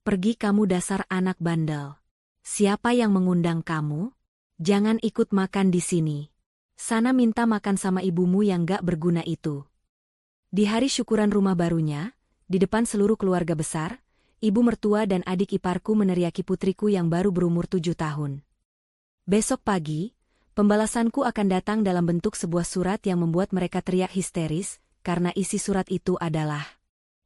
Pergi kamu dasar anak bandel. Siapa yang mengundang kamu? Jangan ikut makan di sini. Sana minta makan sama ibumu yang gak berguna itu. Di hari syukuran rumah barunya, di depan seluruh keluarga besar, ibu mertua dan adik iparku meneriaki putriku yang baru berumur 7 tahun. Besok pagi, pembalasanku akan datang dalam bentuk sebuah surat yang membuat mereka teriak histeris, karena isi surat itu adalah...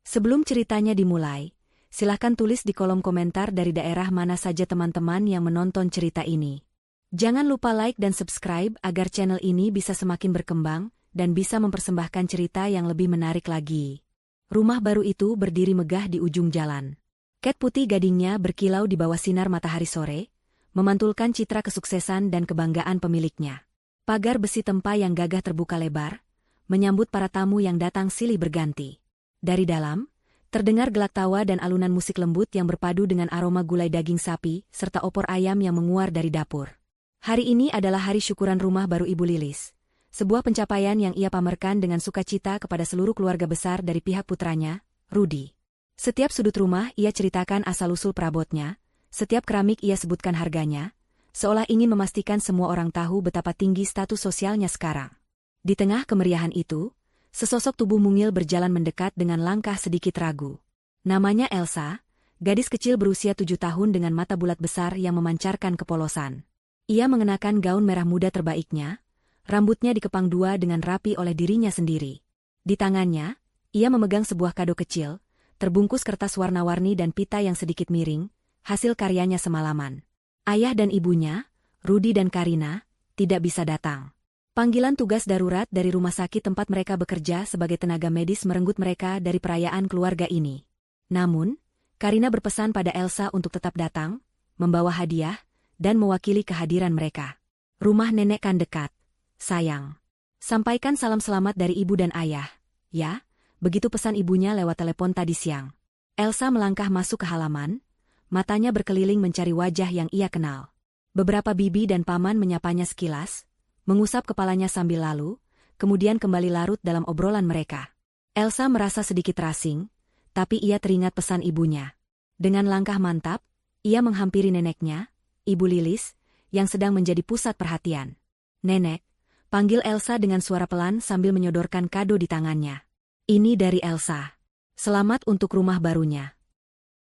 Sebelum ceritanya dimulai, silahkan tulis di kolom komentar dari daerah mana saja teman-teman yang menonton cerita ini. Jangan lupa like dan subscribe agar channel ini bisa semakin berkembang dan bisa mempersembahkan cerita yang lebih menarik lagi. Rumah baru itu berdiri megah di ujung jalan. Cat putih gadingnya berkilau di bawah sinar matahari sore, memantulkan citra kesuksesan dan kebanggaan pemiliknya. Pagar besi tempa yang gagah terbuka lebar, menyambut para tamu yang datang silih berganti. Dari dalam, terdengar gelak tawa dan alunan musik lembut yang berpadu dengan aroma gulai daging sapi serta opor ayam yang menguar dari dapur. Hari ini adalah hari syukuran rumah baru Ibu Lilis. Sebuah pencapaian yang ia pamerkan dengan sukacita kepada seluruh keluarga besar dari pihak putranya, Rudy. Setiap sudut rumah ia ceritakan asal-usul perabotnya, setiap keramik ia sebutkan harganya, seolah ingin memastikan semua orang tahu betapa tinggi status sosialnya sekarang. Di tengah kemeriahan itu, sesosok tubuh mungil berjalan mendekat dengan langkah sedikit ragu. Namanya Elsa, gadis kecil berusia 7 tahun dengan mata bulat besar yang memancarkan kepolosan. Ia mengenakan gaun merah muda terbaiknya, rambutnya dikepang dua dengan rapi oleh dirinya sendiri. Di tangannya, ia memegang sebuah kado kecil, terbungkus kertas warna-warni dan pita yang sedikit miring, hasil karyanya semalaman. Ayah dan ibunya, Rudy dan Karina, tidak bisa datang. Panggilan tugas darurat dari rumah sakit tempat mereka bekerja sebagai tenaga medis merenggut mereka dari perayaan keluarga ini. Namun, Karina berpesan pada Elsa untuk tetap datang, membawa hadiah, dan mewakili kehadiran mereka. Rumah nenek kan dekat. Sayang. Sampaikan salam selamat dari ibu dan ayah. Ya, begitu pesan ibunya lewat telepon tadi siang. Elsa melangkah masuk ke halaman, matanya berkeliling mencari wajah yang ia kenal. Beberapa bibi dan paman menyapanya sekilas, mengusap kepalanya sambil lalu, kemudian kembali larut dalam obrolan mereka. Elsa merasa sedikit terasing, tapi ia teringat pesan ibunya. Dengan langkah mantap, ia menghampiri neneknya, Ibu Lilis, yang sedang menjadi pusat perhatian. Nenek, panggil Elsa dengan suara pelan sambil menyodorkan kado di tangannya. Ini dari Elsa. Selamat untuk rumah barunya.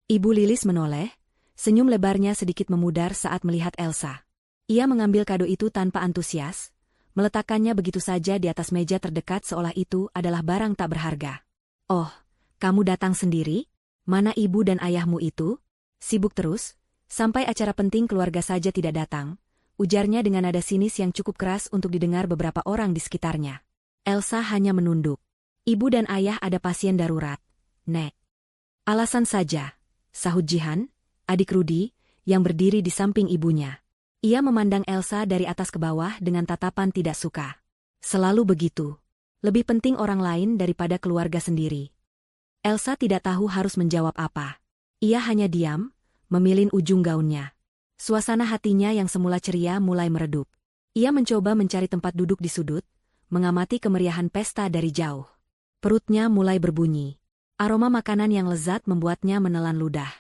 Ibu Lilis menoleh, senyum lebarnya sedikit memudar saat melihat Elsa. Ia mengambil kado itu tanpa antusias, meletakkannya begitu saja di atas meja terdekat seolah itu adalah barang tak berharga. Oh, kamu datang sendiri? Mana ibu dan ayahmu itu? Sibuk terus? Sampai acara penting keluarga saja tidak datang, ujarnya dengan nada sinis yang cukup keras untuk didengar beberapa orang di sekitarnya. Elsa hanya menunduk. Ibu dan ayah ada pasien darurat, Nek. Alasan saja, sahut Jihan, adik Rudy, yang berdiri di samping ibunya. Ia memandang Elsa dari atas ke bawah dengan tatapan tidak suka. Selalu begitu. Lebih penting orang lain daripada keluarga sendiri. Elsa tidak tahu harus menjawab apa. Ia hanya diam, memilin ujung gaunnya. Suasana hatinya yang semula ceria mulai meredup. Ia mencoba mencari tempat duduk di sudut, mengamati kemeriahan pesta dari jauh. Perutnya mulai berbunyi. Aroma makanan yang lezat membuatnya menelan ludah.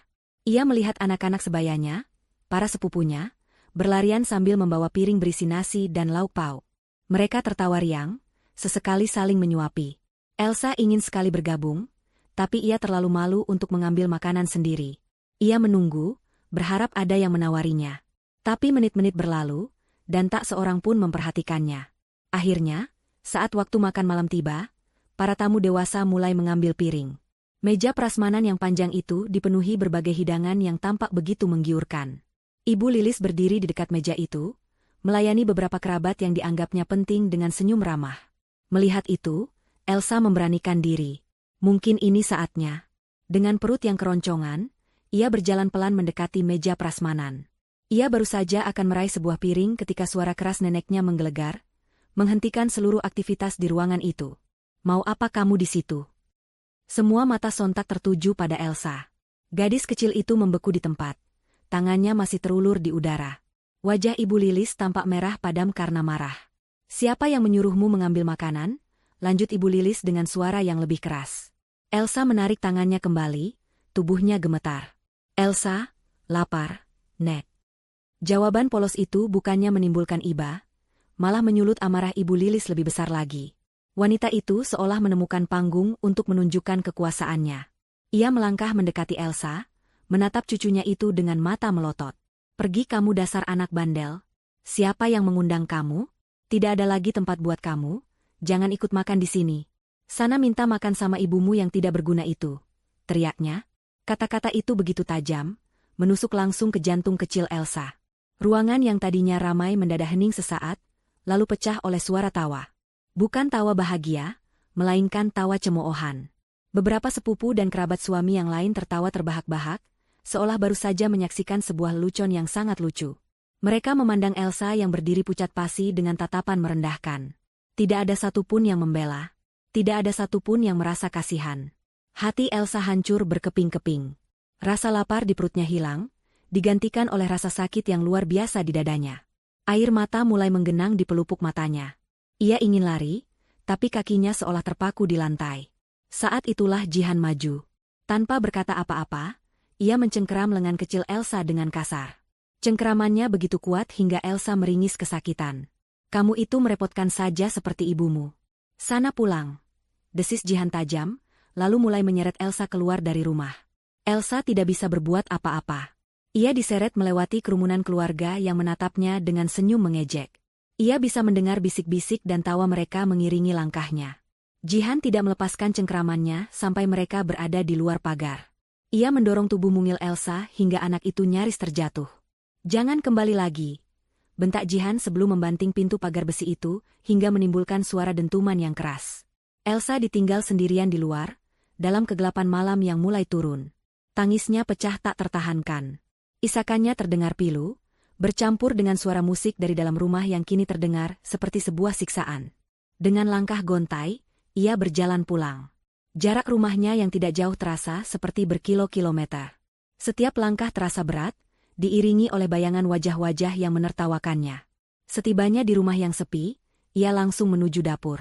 Ia melihat anak-anak sebayanya, para sepupunya, berlarian sambil membawa piring berisi nasi dan lauk pauk. Mereka tertawa riang, sesekali saling menyuapi. Elsa ingin sekali bergabung, tapi ia terlalu malu untuk mengambil makanan sendiri. Ia menunggu, berharap ada yang menawarinya. Tapi menit-menit berlalu, dan tak seorang pun memperhatikannya. Akhirnya, saat waktu makan malam tiba, para tamu dewasa mulai mengambil piring. Meja prasmanan yang panjang itu dipenuhi berbagai hidangan yang tampak begitu menggiurkan. Ibu Lilis berdiri di dekat meja itu, melayani beberapa kerabat yang dianggapnya penting dengan senyum ramah. Melihat itu, Elsa memberanikan diri. Mungkin ini saatnya. Dengan perut yang keroncongan, ia berjalan pelan mendekati meja prasmanan. Ia baru saja akan meraih sebuah piring ketika suara keras neneknya menggelegar, menghentikan seluruh aktivitas di ruangan itu. Mau apa kamu di situ? Semua mata sontak tertuju pada Elsa. Gadis kecil itu membeku di tempat. Tangannya masih terulur di udara. Wajah Ibu Lilis tampak merah padam karena marah. Siapa yang menyuruhmu mengambil makanan? Lanjut Ibu Lilis dengan suara yang lebih keras. Elsa menarik tangannya kembali, tubuhnya gemetar. Elsa, lapar, Nek. Jawaban polos itu bukannya menimbulkan iba, malah menyulut amarah Ibu Lilis lebih besar lagi. Wanita itu seolah menemukan panggung untuk menunjukkan kekuasaannya. Ia melangkah mendekati Elsa, menatap cucunya itu dengan mata melotot. Pergi kamu dasar anak bandel. Siapa yang mengundang kamu? Tidak ada lagi tempat buat kamu, jangan ikut makan di sini. Sana minta makan sama ibumu yang tidak berguna itu. Teriaknya. Kata-kata itu begitu tajam, menusuk langsung ke jantung kecil Elsa. Ruangan yang tadinya ramai mendadak hening sesaat, lalu pecah oleh suara tawa. Bukan tawa bahagia, melainkan tawa cemoohan. Beberapa sepupu dan kerabat suami yang lain tertawa terbahak-bahak, seolah baru saja menyaksikan sebuah lelucon yang sangat lucu. Mereka memandang Elsa yang berdiri pucat pasi dengan tatapan merendahkan. Tidak ada satupun yang membela. Tidak ada satupun yang merasa kasihan. Hati Elsa hancur berkeping-keping. Rasa lapar di perutnya hilang, digantikan oleh rasa sakit yang luar biasa di dadanya. Air mata mulai menggenang di pelupuk matanya. Ia ingin lari, tapi kakinya seolah terpaku di lantai. Saat itulah Jihan maju. Tanpa berkata apa-apa, ia mencengkeram lengan kecil Elsa dengan kasar. Cengkeramannya begitu kuat hingga Elsa meringis kesakitan. Kamu itu merepotkan saja seperti ibumu. Sana pulang. Desis Jihan tajam, lalu mulai menyeret Elsa keluar dari rumah. Elsa tidak bisa berbuat apa-apa. Ia diseret melewati kerumunan keluarga yang menatapnya dengan senyum mengejek. Ia bisa mendengar bisik-bisik dan tawa mereka mengiringi langkahnya. Jihan tidak melepaskan cengkeramannya sampai mereka berada di luar pagar. Ia mendorong tubuh mungil Elsa hingga anak itu nyaris terjatuh. Jangan kembali lagi, bentak Jihan sebelum membanting pintu pagar besi itu hingga menimbulkan suara dentuman yang keras. Elsa ditinggal sendirian di luar, dalam kegelapan malam yang mulai turun. Tangisnya pecah tak tertahankan. Isakannya terdengar pilu, bercampur dengan suara musik dari dalam rumah yang kini terdengar seperti sebuah siksaan. Dengan langkah gontai, ia berjalan pulang. Jarak rumahnya yang tidak jauh terasa seperti berkilo-kilometer. Setiap langkah terasa berat, diiringi oleh bayangan wajah-wajah yang menertawakannya. Setibanya di rumah yang sepi, ia langsung menuju dapur.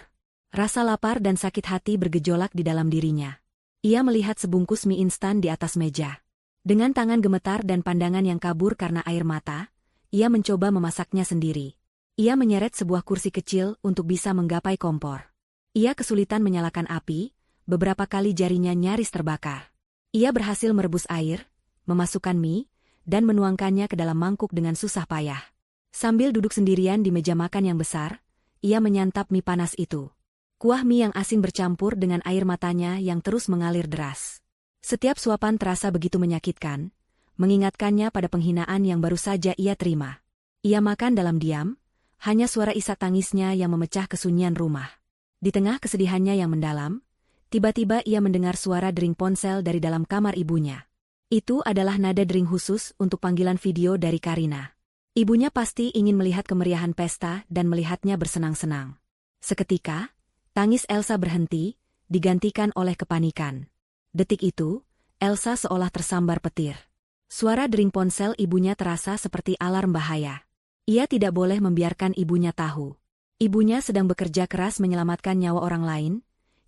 Rasa lapar dan sakit hati bergejolak di dalam dirinya. Ia melihat sebungkus mie instan di atas meja. Dengan tangan gemetar dan pandangan yang kabur karena air mata, ia mencoba memasaknya sendiri. Ia menyeret sebuah kursi kecil untuk bisa menggapai kompor. Ia kesulitan menyalakan api, beberapa kali jarinya nyaris terbakar. Ia berhasil merebus air, memasukkan mie, dan menuangkannya ke dalam mangkuk dengan susah payah. Sambil duduk sendirian di meja makan yang besar, ia menyantap mie panas itu. Kuah mie yang asin bercampur dengan air matanya yang terus mengalir deras. Setiap suapan terasa begitu menyakitkan, mengingatkannya pada penghinaan yang baru saja ia terima. Ia makan dalam diam, hanya suara isak tangisnya yang memecah kesunyian rumah. Di tengah kesedihannya yang mendalam, tiba-tiba ia mendengar suara dering ponsel dari dalam kamar ibunya. Itu adalah nada dering khusus untuk panggilan video dari Karina. Ibunya pasti ingin melihat kemeriahan pesta dan melihatnya bersenang-senang. Seketika, tangis Elsa berhenti, digantikan oleh kepanikan. Detik itu, Elsa seolah tersambar petir. Suara dering ponsel ibunya terasa seperti alarm bahaya. Ia tidak boleh membiarkan ibunya tahu. Ibunya sedang bekerja keras menyelamatkan nyawa orang lain,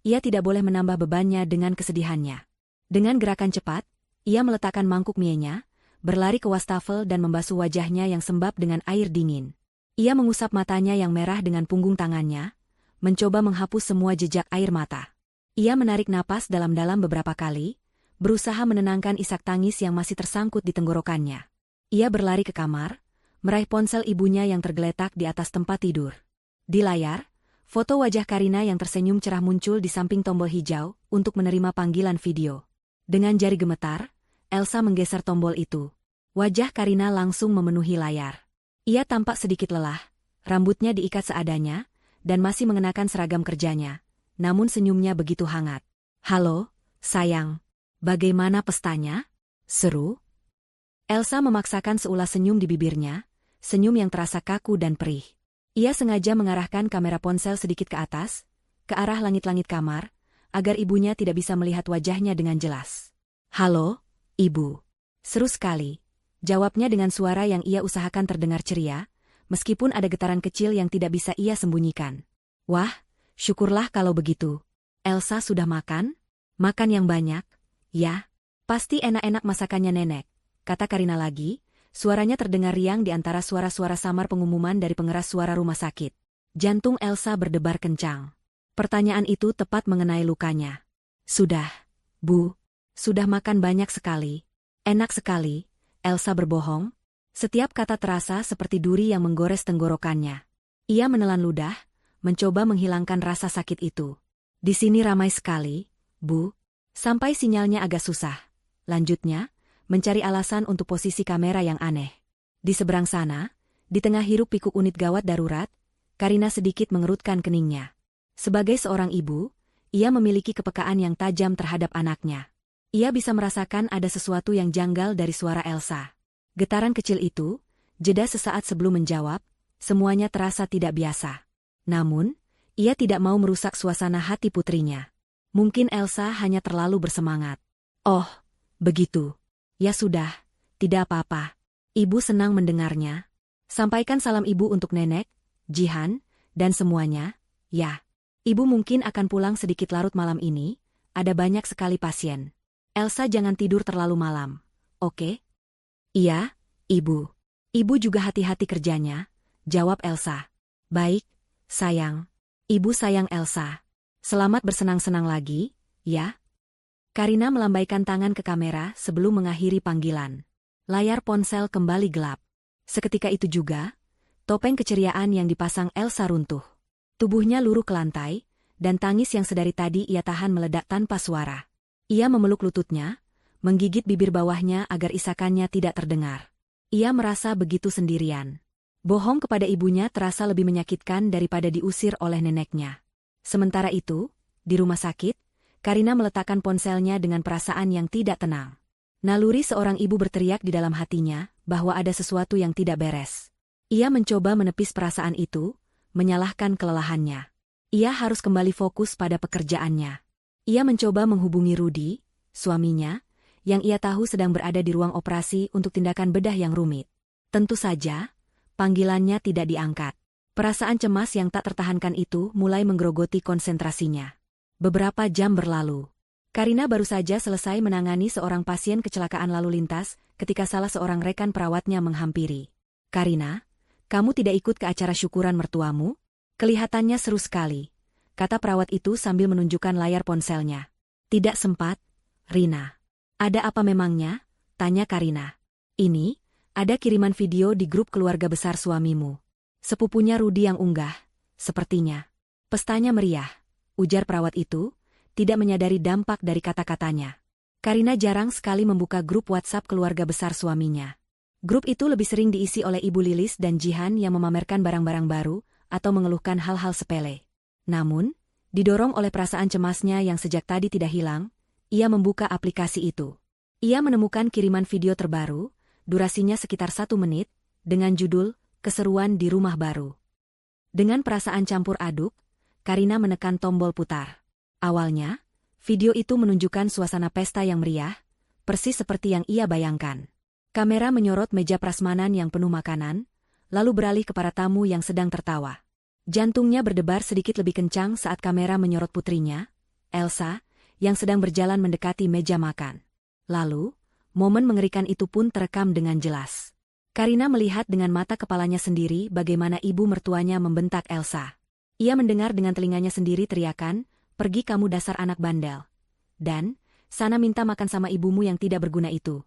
ia tidak boleh menambah bebannya dengan kesedihannya. Dengan gerakan cepat, ia meletakkan mangkuk mienya, berlari ke wastafel dan membasuh wajahnya yang sembab dengan air dingin. Ia mengusap matanya yang merah dengan punggung tangannya, mencoba menghapus semua jejak air mata. Ia menarik napas dalam-dalam beberapa kali, berusaha menenangkan isak tangis yang masih tersangkut di tenggorokannya. Ia berlari ke kamar, meraih ponsel ibunya yang tergeletak di atas tempat tidur. Di layar, foto wajah Karina yang tersenyum cerah muncul di samping tombol hijau untuk menerima panggilan video. Dengan jari gemetar, Elsa menggeser tombol itu. Wajah Karina langsung memenuhi layar. Ia tampak sedikit lelah, rambutnya diikat seadanya, dan masih mengenakan seragam kerjanya. Namun senyumnya begitu hangat. "Halo, sayang. Bagaimana pestanya?" seru. Elsa memaksakan seulas senyum di bibirnya, senyum yang terasa kaku dan perih. Ia sengaja mengarahkan kamera ponsel sedikit ke atas, ke arah langit-langit kamar, agar ibunya tidak bisa melihat wajahnya dengan jelas. "Halo, Ibu." Seru sekali. Jawabnya dengan suara yang ia usahakan terdengar ceria, meskipun ada getaran kecil yang tidak bisa ia sembunyikan. "Wah, syukurlah kalau begitu. Elsa sudah makan? Makan yang banyak? Ya, pasti enak-enak masakannya nenek. kata Karina lagi, suaranya terdengar riang di antara suara-suara samar pengumuman dari pengeras suara rumah sakit. Jantung Elsa berdebar kencang. Pertanyaan itu tepat mengenai lukanya. Sudah, Bu. Sudah makan banyak sekali. Enak sekali. Elsa berbohong. Setiap kata terasa seperti duri yang menggores tenggorokannya. Ia menelan ludah, mencoba menghilangkan rasa sakit itu. Di sini ramai sekali, Bu. Sampai sinyalnya agak susah. Lanjutnya, mencari alasan untuk posisi kamera yang aneh. Di seberang sana, di tengah hiruk-pikuk unit gawat darurat, Karina sedikit mengerutkan keningnya. Sebagai seorang ibu, ia memiliki kepekaan yang tajam terhadap anaknya. Ia bisa merasakan ada sesuatu yang janggal dari suara Elsa. Getaran kecil itu, jeda sesaat sebelum menjawab, semuanya terasa tidak biasa. Namun, ia tidak mau merusak suasana hati putrinya. Mungkin Elsa hanya terlalu bersemangat. Oh, begitu. Ya sudah, tidak apa-apa. Ibu senang mendengarnya. Sampaikan salam ibu untuk nenek, Jihan, dan semuanya, ya. Ibu mungkin akan pulang sedikit larut malam ini, ada banyak sekali pasien. Elsa jangan tidur terlalu malam, oke? Iya, Ibu. Ibu juga hati-hati kerjanya, jawab Elsa. Baik, sayang. Ibu sayang Elsa. Selamat bersenang-senang lagi, ya? Karina melambaikan tangan ke kamera sebelum mengakhiri panggilan. Layar ponsel kembali gelap. Seketika itu juga, topeng keceriaan yang dipasang Elsa runtuh. Tubuhnya luruh ke lantai, dan tangis yang sedari tadi ia tahan meledak tanpa suara. Ia memeluk lututnya, menggigit bibir bawahnya agar isakannya tidak terdengar. Ia merasa begitu sendirian. Bohong kepada ibunya terasa lebih menyakitkan daripada diusir oleh neneknya. Sementara itu, di rumah sakit, Karina meletakkan ponselnya dengan perasaan yang tidak tenang. Naluri seorang ibu berteriak di dalam hatinya bahwa ada sesuatu yang tidak beres. Ia mencoba menepis perasaan itu, menyalahkan kelelahannya. Ia harus kembali fokus pada pekerjaannya. Ia mencoba menghubungi Rudy, suaminya, yang ia tahu sedang berada di ruang operasi untuk tindakan bedah yang rumit. Tentu saja, panggilannya tidak diangkat. Perasaan cemas yang tak tertahankan itu mulai menggerogoti konsentrasinya. Beberapa jam berlalu. Karina baru saja selesai menangani seorang pasien kecelakaan lalu lintas ketika salah seorang rekan perawatnya menghampiri. Karina, kamu tidak ikut ke acara syukuran mertuamu? Kelihatannya seru sekali, kata perawat itu sambil menunjukkan layar ponselnya. Tidak sempat, Rina. Ada apa memangnya? Tanya Karina. Ini, ada kiriman video di grup keluarga besar suamimu. Sepupunya Rudy yang unggah, sepertinya. Pestanya meriah, ujar perawat itu, tidak menyadari dampak dari kata-katanya. Karina jarang sekali membuka grup WhatsApp keluarga besar suaminya. Grup itu lebih sering diisi oleh Ibu Lilis dan Jihan yang memamerkan barang-barang baru, atau mengeluhkan hal-hal sepele. Namun, didorong oleh perasaan cemasnya yang sejak tadi tidak hilang, ia membuka aplikasi itu. Ia menemukan kiriman video terbaru, durasinya sekitar 1 menit, dengan judul, Keseruan di Rumah Baru. Dengan perasaan campur aduk, Karina menekan tombol putar. Awalnya, video itu menunjukkan suasana pesta yang meriah, persis seperti yang ia bayangkan. Kamera menyorot meja prasmanan yang penuh makanan, lalu beralih ke para tamu yang sedang tertawa. Jantungnya berdebar sedikit lebih kencang saat kamera menyorot putrinya, Elsa, yang sedang berjalan mendekati meja makan. Lalu, momen mengerikan itu pun terekam dengan jelas. Karina melihat dengan mata kepalanya sendiri bagaimana ibu mertuanya membentak Elsa. Ia mendengar dengan telinganya sendiri teriakan, "Pergi kamu dasar anak bandel." Dan, "Sana minta makan sama ibumu yang tidak berguna itu."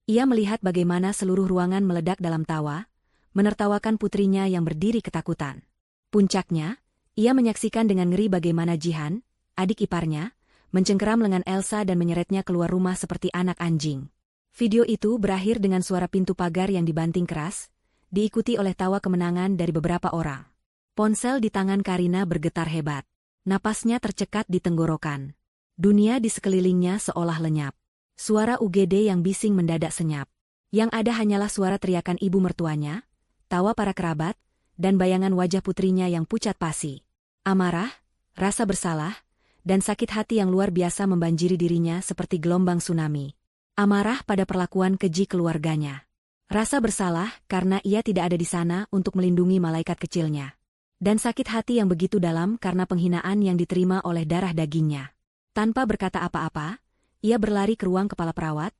Ia melihat bagaimana seluruh ruangan meledak dalam tawa, menertawakan putrinya yang berdiri ketakutan. Puncaknya, ia menyaksikan dengan ngeri bagaimana Jihan, adik iparnya, mencengkeram lengan Elsa dan menyeretnya keluar rumah seperti anak anjing. Video itu berakhir dengan suara pintu pagar yang dibanting keras, diikuti oleh tawa kemenangan dari beberapa orang. Ponsel di tangan Karina bergetar hebat. Napasnya tercekat di tenggorokan. Dunia di sekelilingnya seolah lenyap. Suara UGD yang bising mendadak senyap. Yang ada hanyalah suara teriakan ibu mertuanya, tawa para kerabat, dan bayangan wajah putrinya yang pucat pasi. Amarah, rasa bersalah, dan sakit hati yang luar biasa membanjiri dirinya seperti gelombang tsunami. Amarah pada perlakuan keji keluarganya. Rasa bersalah karena ia tidak ada di sana untuk melindungi malaikat kecilnya. Dan sakit hati yang begitu dalam karena penghinaan yang diterima oleh darah dagingnya. Tanpa berkata apa-apa, ia berlari ke ruang kepala perawat,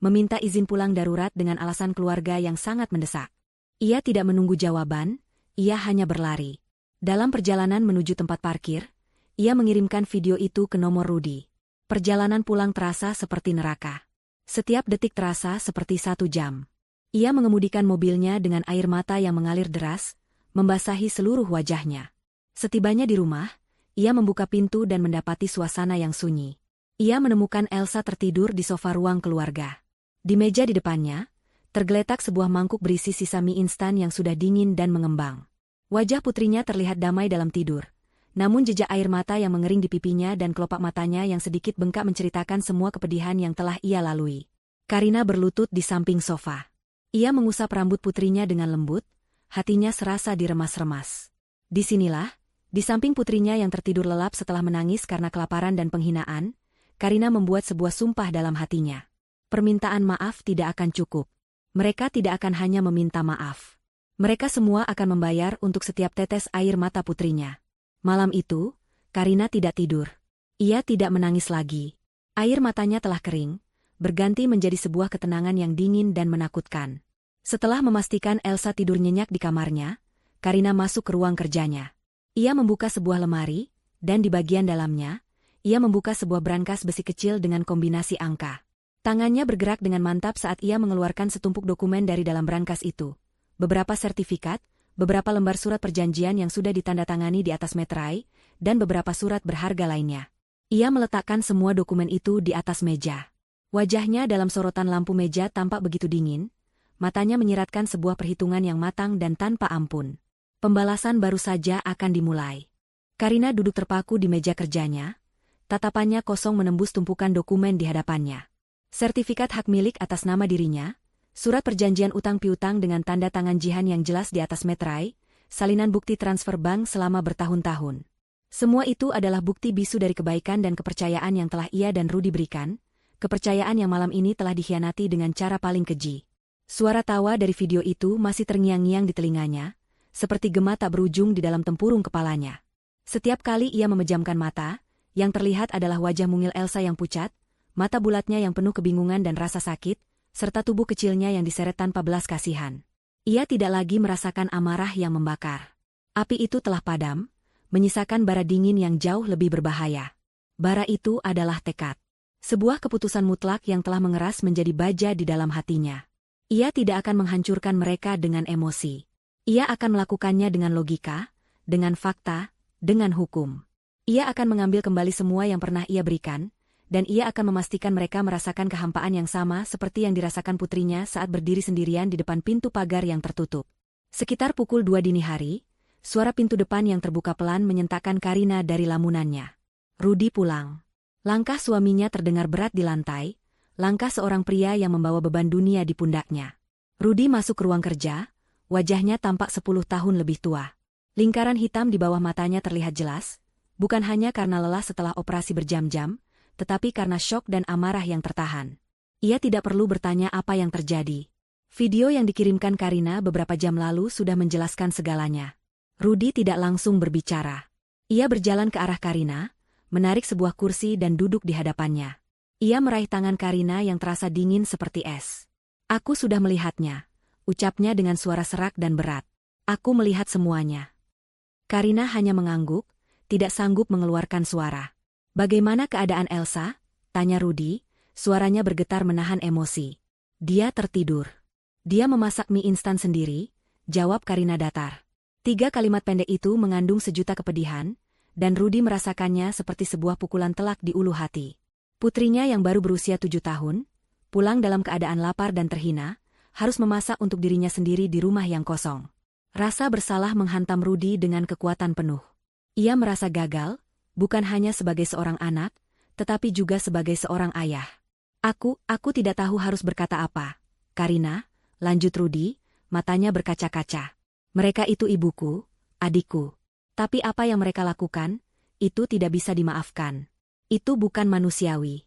meminta izin pulang darurat dengan alasan keluarga yang sangat mendesak. Ia tidak menunggu jawaban, ia hanya berlari. Dalam perjalanan menuju tempat parkir, ia mengirimkan video itu ke nomor Rudy. Perjalanan pulang terasa seperti neraka. Setiap detik terasa seperti 1 jam. Ia mengemudikan mobilnya dengan air mata yang mengalir deras, membasahi seluruh wajahnya. Setibanya di rumah, ia membuka pintu dan mendapati suasana yang sunyi. Ia menemukan Elsa tertidur di sofa ruang keluarga. Di meja di depannya, tergeletak sebuah mangkuk berisi sisa mie instan yang sudah dingin dan mengembang. Wajah putrinya terlihat damai dalam tidur. Namun jejak air mata yang mengering di pipinya dan kelopak matanya yang sedikit bengkak menceritakan semua kepedihan yang telah ia lalui. Karina berlutut di samping sofa. Ia mengusap rambut putrinya dengan lembut, hatinya serasa diremas-remas. Disinilah, di samping putrinya yang tertidur lelap setelah menangis karena kelaparan dan penghinaan, Karina membuat sebuah sumpah dalam hatinya. Permintaan maaf tidak akan cukup. Mereka tidak akan hanya meminta maaf. Mereka semua akan membayar untuk setiap tetes air mata putrinya. Malam itu, Karina tidak tidur. Ia tidak menangis lagi. Air matanya telah kering, berganti menjadi sebuah ketenangan yang dingin dan menakutkan. Setelah memastikan Elsa tidur nyenyak di kamarnya, Karina masuk ke ruang kerjanya. Ia membuka sebuah lemari, dan di bagian dalamnya, ia membuka sebuah brankas besi kecil dengan kombinasi angka. Tangannya bergerak dengan mantap saat ia mengeluarkan setumpuk dokumen dari dalam brankas itu. Beberapa sertifikat, beberapa lembar surat perjanjian yang sudah ditandatangani di atas meterai, dan beberapa surat berharga lainnya. Ia meletakkan semua dokumen itu di atas meja. Wajahnya dalam sorotan lampu meja tampak begitu dingin, matanya menyiratkan sebuah perhitungan yang matang dan tanpa ampun. Pembalasan baru saja akan dimulai. Karina duduk terpaku di meja kerjanya, tatapannya kosong menembus tumpukan dokumen di hadapannya. Sertifikat hak milik atas nama dirinya, surat perjanjian utang piutang dengan tanda tangan Jihan yang jelas di atas meterai, salinan bukti transfer bank selama bertahun-tahun. Semua itu adalah bukti bisu dari kebaikan dan kepercayaan yang telah ia dan Rudy berikan, kepercayaan yang malam ini telah dikhianati dengan cara paling keji. Suara tawa dari video itu masih terngiang-ngiang di telinganya, seperti gema tak berujung di dalam tempurung kepalanya. Setiap kali ia memejamkan mata, yang terlihat adalah wajah mungil Elsa yang pucat, mata bulatnya yang penuh kebingungan dan rasa sakit, serta tubuh kecilnya yang diseret tanpa belas kasihan. Ia tidak lagi merasakan amarah yang membakar. Api itu telah padam, menyisakan bara dingin yang jauh lebih berbahaya. Bara itu adalah tekad. Sebuah keputusan mutlak yang telah mengeras menjadi baja di dalam hatinya. Ia tidak akan menghancurkan mereka dengan emosi. Ia akan melakukannya dengan logika, dengan fakta, dengan hukum. Ia akan mengambil kembali semua yang pernah ia berikan, dan ia akan memastikan mereka merasakan kehampaan yang sama seperti yang dirasakan putrinya saat berdiri sendirian di depan pintu pagar yang tertutup. Sekitar pukul 2 dini hari, suara pintu depan yang terbuka pelan menyentakkan Karina dari lamunannya. Rudy pulang. Langkah suaminya terdengar berat di lantai, langkah seorang pria yang membawa beban dunia di pundaknya. Rudy masuk ke ruang kerja, wajahnya tampak 10 tahun lebih tua. Lingkaran hitam di bawah matanya terlihat jelas, bukan hanya karena lelah setelah operasi berjam-jam, tetapi karena syok dan amarah yang tertahan. Ia tidak perlu bertanya apa yang terjadi. Video yang dikirimkan Karina beberapa jam lalu sudah menjelaskan segalanya. Rudy tidak langsung berbicara. Ia berjalan ke arah Karina, menarik sebuah kursi dan duduk di hadapannya. Ia meraih tangan Karina yang terasa dingin seperti es. "Aku sudah melihatnya," ucapnya dengan suara serak dan berat. "Aku melihat semuanya." Karina hanya mengangguk, tidak sanggup mengeluarkan suara. "Bagaimana keadaan Elsa?" tanya Rudy, suaranya bergetar menahan emosi. "Dia tertidur. Dia memasak mie instan sendiri," jawab Karina datar. 3 kalimat pendek itu mengandung sejuta kepedihan, dan Rudy merasakannya seperti sebuah pukulan telak di ulu hati. Putrinya yang baru berusia 7 tahun, pulang dalam keadaan lapar dan terhina, harus memasak untuk dirinya sendiri di rumah yang kosong. Rasa bersalah menghantam Rudy dengan kekuatan penuh. Ia merasa gagal, bukan hanya sebagai seorang anak, tetapi juga sebagai seorang ayah. Aku tidak tahu harus berkata apa." "Karina," lanjut Rudy, matanya berkaca-kaca. "Mereka itu ibuku, adikku. Tapi apa yang mereka lakukan, itu tidak bisa dimaafkan. Itu bukan manusiawi."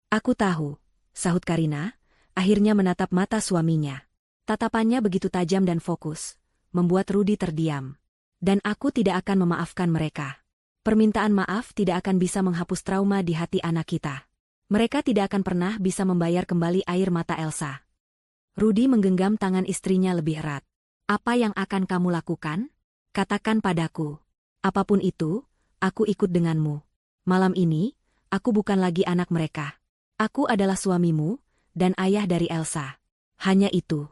"Aku tahu," sahut Karina, akhirnya menatap mata suaminya. Tatapannya begitu tajam dan fokus, membuat Rudy terdiam. "Dan aku tidak akan memaafkan mereka. Permintaan maaf tidak akan bisa menghapus trauma di hati anak kita." Mereka tidak akan pernah bisa membayar kembali air mata Elsa. Rudy menggenggam tangan istrinya lebih erat. Apa yang akan kamu lakukan? Katakan padaku. Apapun itu, aku ikut denganmu. Malam ini, aku bukan lagi anak mereka. Aku adalah suamimu, dan ayah dari Elsa. Hanya itu.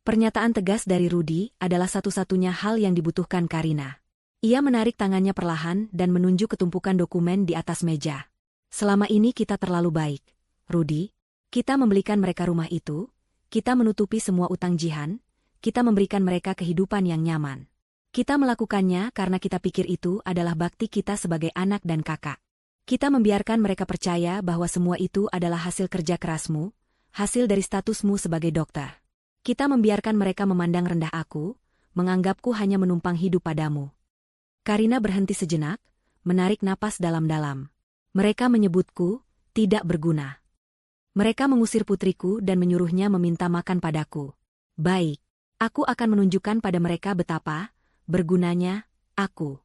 Pernyataan tegas dari Rudy adalah satu-satunya hal yang dibutuhkan Karina. Ia menarik tangannya perlahan dan menunjuk ke tumpukan dokumen di atas meja. Selama ini kita terlalu baik, Rudy. Kita membelikan mereka rumah itu, kita menutupi semua utang Jihan, kita memberikan mereka kehidupan yang nyaman. Kita melakukannya karena kita pikir itu adalah bakti kita sebagai anak dan kakak. Kita membiarkan mereka percaya bahwa semua itu adalah hasil kerja kerasmu, hasil dari statusmu sebagai dokter. Kita membiarkan mereka memandang rendah aku, menganggapku hanya menumpang hidup padamu. Karina berhenti sejenak, menarik napas dalam-dalam. Mereka menyebutku tidak berguna. Mereka mengusir putriku dan menyuruhnya meminta makan padaku. Baik, aku akan menunjukkan pada mereka betapa bergunanya aku.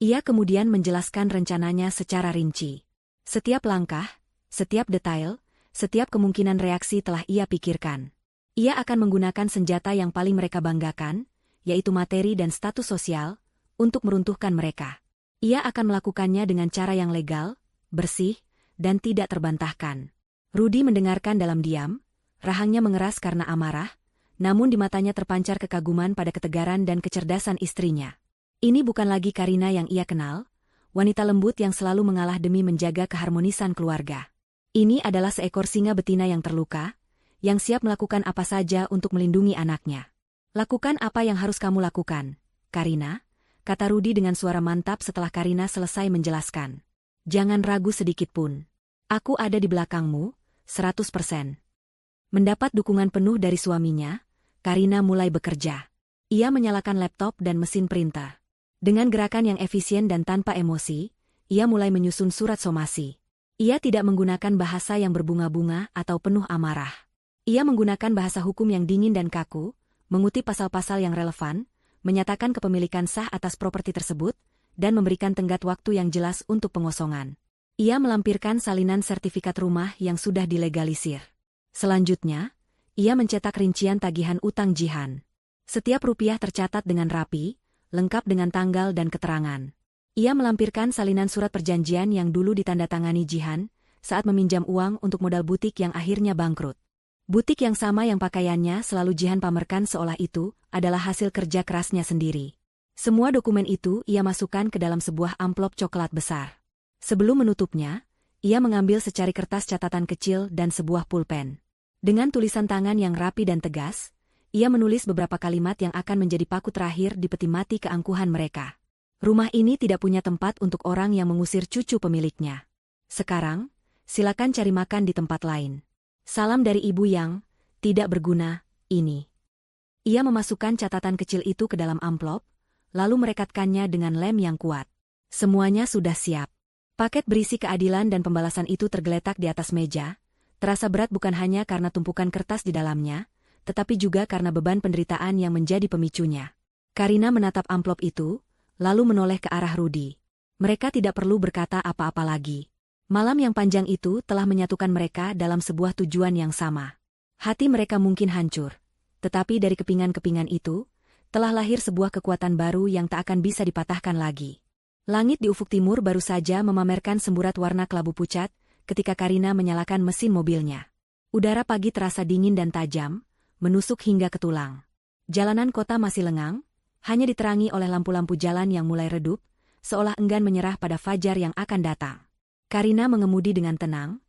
Ia kemudian menjelaskan rencananya secara rinci. Setiap langkah, setiap detail, setiap kemungkinan reaksi telah ia pikirkan. Ia akan menggunakan senjata yang paling mereka banggakan, yaitu materi dan status sosial, untuk meruntuhkan mereka. Ia akan melakukannya dengan cara yang legal, bersih, dan tidak terbantahkan. Rudy mendengarkan dalam diam, rahangnya mengeras karena amarah, namun di matanya terpancar kekaguman pada ketegaran dan kecerdasan istrinya. Ini bukan lagi Karina yang ia kenal, wanita lembut yang selalu mengalah demi menjaga keharmonisan keluarga. Ini adalah seekor singa betina yang terluka, yang siap melakukan apa saja untuk melindungi anaknya. Lakukan apa yang harus kamu lakukan, Karina, kata Rudy dengan suara mantap setelah Karina selesai menjelaskan. Jangan ragu sedikit pun. Aku ada di belakangmu, 100%. Mendapat dukungan penuh dari suaminya, Karina mulai bekerja. Ia menyalakan laptop dan mesin printer. Dengan gerakan yang efisien dan tanpa emosi, ia mulai menyusun surat somasi. Ia tidak menggunakan bahasa yang berbunga-bunga atau penuh amarah. Ia menggunakan bahasa hukum yang dingin dan kaku, mengutip pasal-pasal yang relevan, menyatakan kepemilikan sah atas properti tersebut, dan memberikan tenggat waktu yang jelas untuk pengosongan. Ia melampirkan salinan sertifikat rumah yang sudah dilegalisir. Selanjutnya, ia mencetak rincian tagihan utang Jihan. Setiap rupiah tercatat dengan rapi, lengkap dengan tanggal dan keterangan. Ia melampirkan salinan surat perjanjian yang dulu ditandatangani Jihan saat meminjam uang untuk modal butik yang akhirnya bangkrut. Butik yang sama yang pakaiannya selalu Jihan pamerkan seolah itu adalah hasil kerja kerasnya sendiri. Semua dokumen itu ia masukkan ke dalam sebuah amplop coklat besar. Sebelum menutupnya, ia mengambil secari kertas catatan kecil dan sebuah pulpen. Dengan tulisan tangan yang rapi dan tegas, ia menulis beberapa kalimat yang akan menjadi paku terakhir di peti mati keangkuhan mereka. Rumah ini tidak punya tempat untuk orang yang mengusir cucu pemiliknya. Sekarang, silakan cari makan di tempat lain. Salam dari ibu yang tidak berguna ini. Ia memasukkan catatan kecil itu ke dalam amplop, lalu merekatkannya dengan lem yang kuat. Semuanya sudah siap. Paket berisi keadilan dan pembalasan itu tergeletak di atas meja, terasa berat bukan hanya karena tumpukan kertas di dalamnya, tetapi juga karena beban penderitaan yang menjadi pemicunya. Karina menatap amplop itu, lalu menoleh ke arah Rudy. Mereka tidak perlu berkata apa-apa lagi. Malam yang panjang itu telah menyatukan mereka dalam sebuah tujuan yang sama. Hati mereka mungkin hancur, tetapi dari kepingan-kepingan itu, telah lahir sebuah kekuatan baru yang tak akan bisa dipatahkan lagi. Langit di ufuk timur baru saja memamerkan semburat warna kelabu pucat ketika Karina menyalakan mesin mobilnya. Udara pagi terasa dingin dan tajam, menusuk hingga ke tulang. Jalanan kota masih lengang, hanya diterangi oleh lampu-lampu jalan yang mulai redup, seolah enggan menyerah pada fajar yang akan datang. Karina mengemudi dengan tenang,